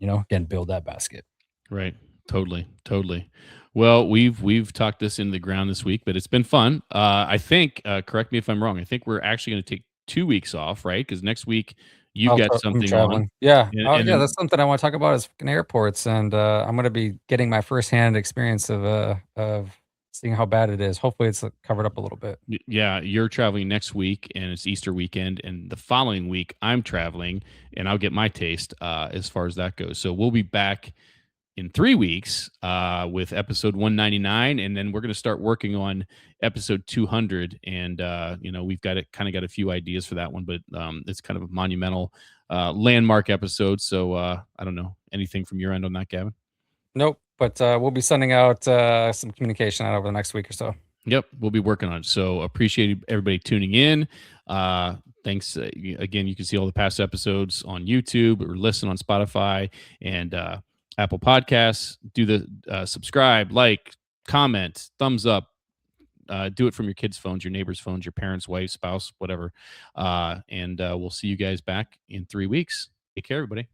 again, build that basket. right, totally, totally. Well, we've talked this into the ground this week, but it's been fun. I think, correct me if I'm wrong. I think we're actually going to take 2 weeks off, right? Because next week you've got I'm something on, traveling. Yeah. Oh, and yeah, then that's something I wanna talk about is fucking airports, and, I'm gonna be getting my firsthand experience of seeing how bad it is. Hopefully, it's, covered up a little bit. Yeah, you're traveling next week, and it's Easter weekend, and the following week I'm traveling, and I'll get my taste as far as that goes. So we'll be back in 3 weeks with episode 199, and then we're going to start working on episode 200. And we've got it kind of got a few ideas for that one, but it's kind of a monumental landmark episode. So I don't know anything from your end on that, Gavin. Nope, but, we'll be sending out, some communication out over the next week or so. Yep, we'll be working on it. So appreciate everybody tuning in. Thanks again. You can see all the past episodes on YouTube or listen on Spotify and Apple Podcasts. Do the subscribe, like, comment, thumbs up. Do it from your kids' phones, your neighbors' phones, your parents' wife, spouse, whatever. And we'll see you guys back in 3 weeks. Take care, everybody.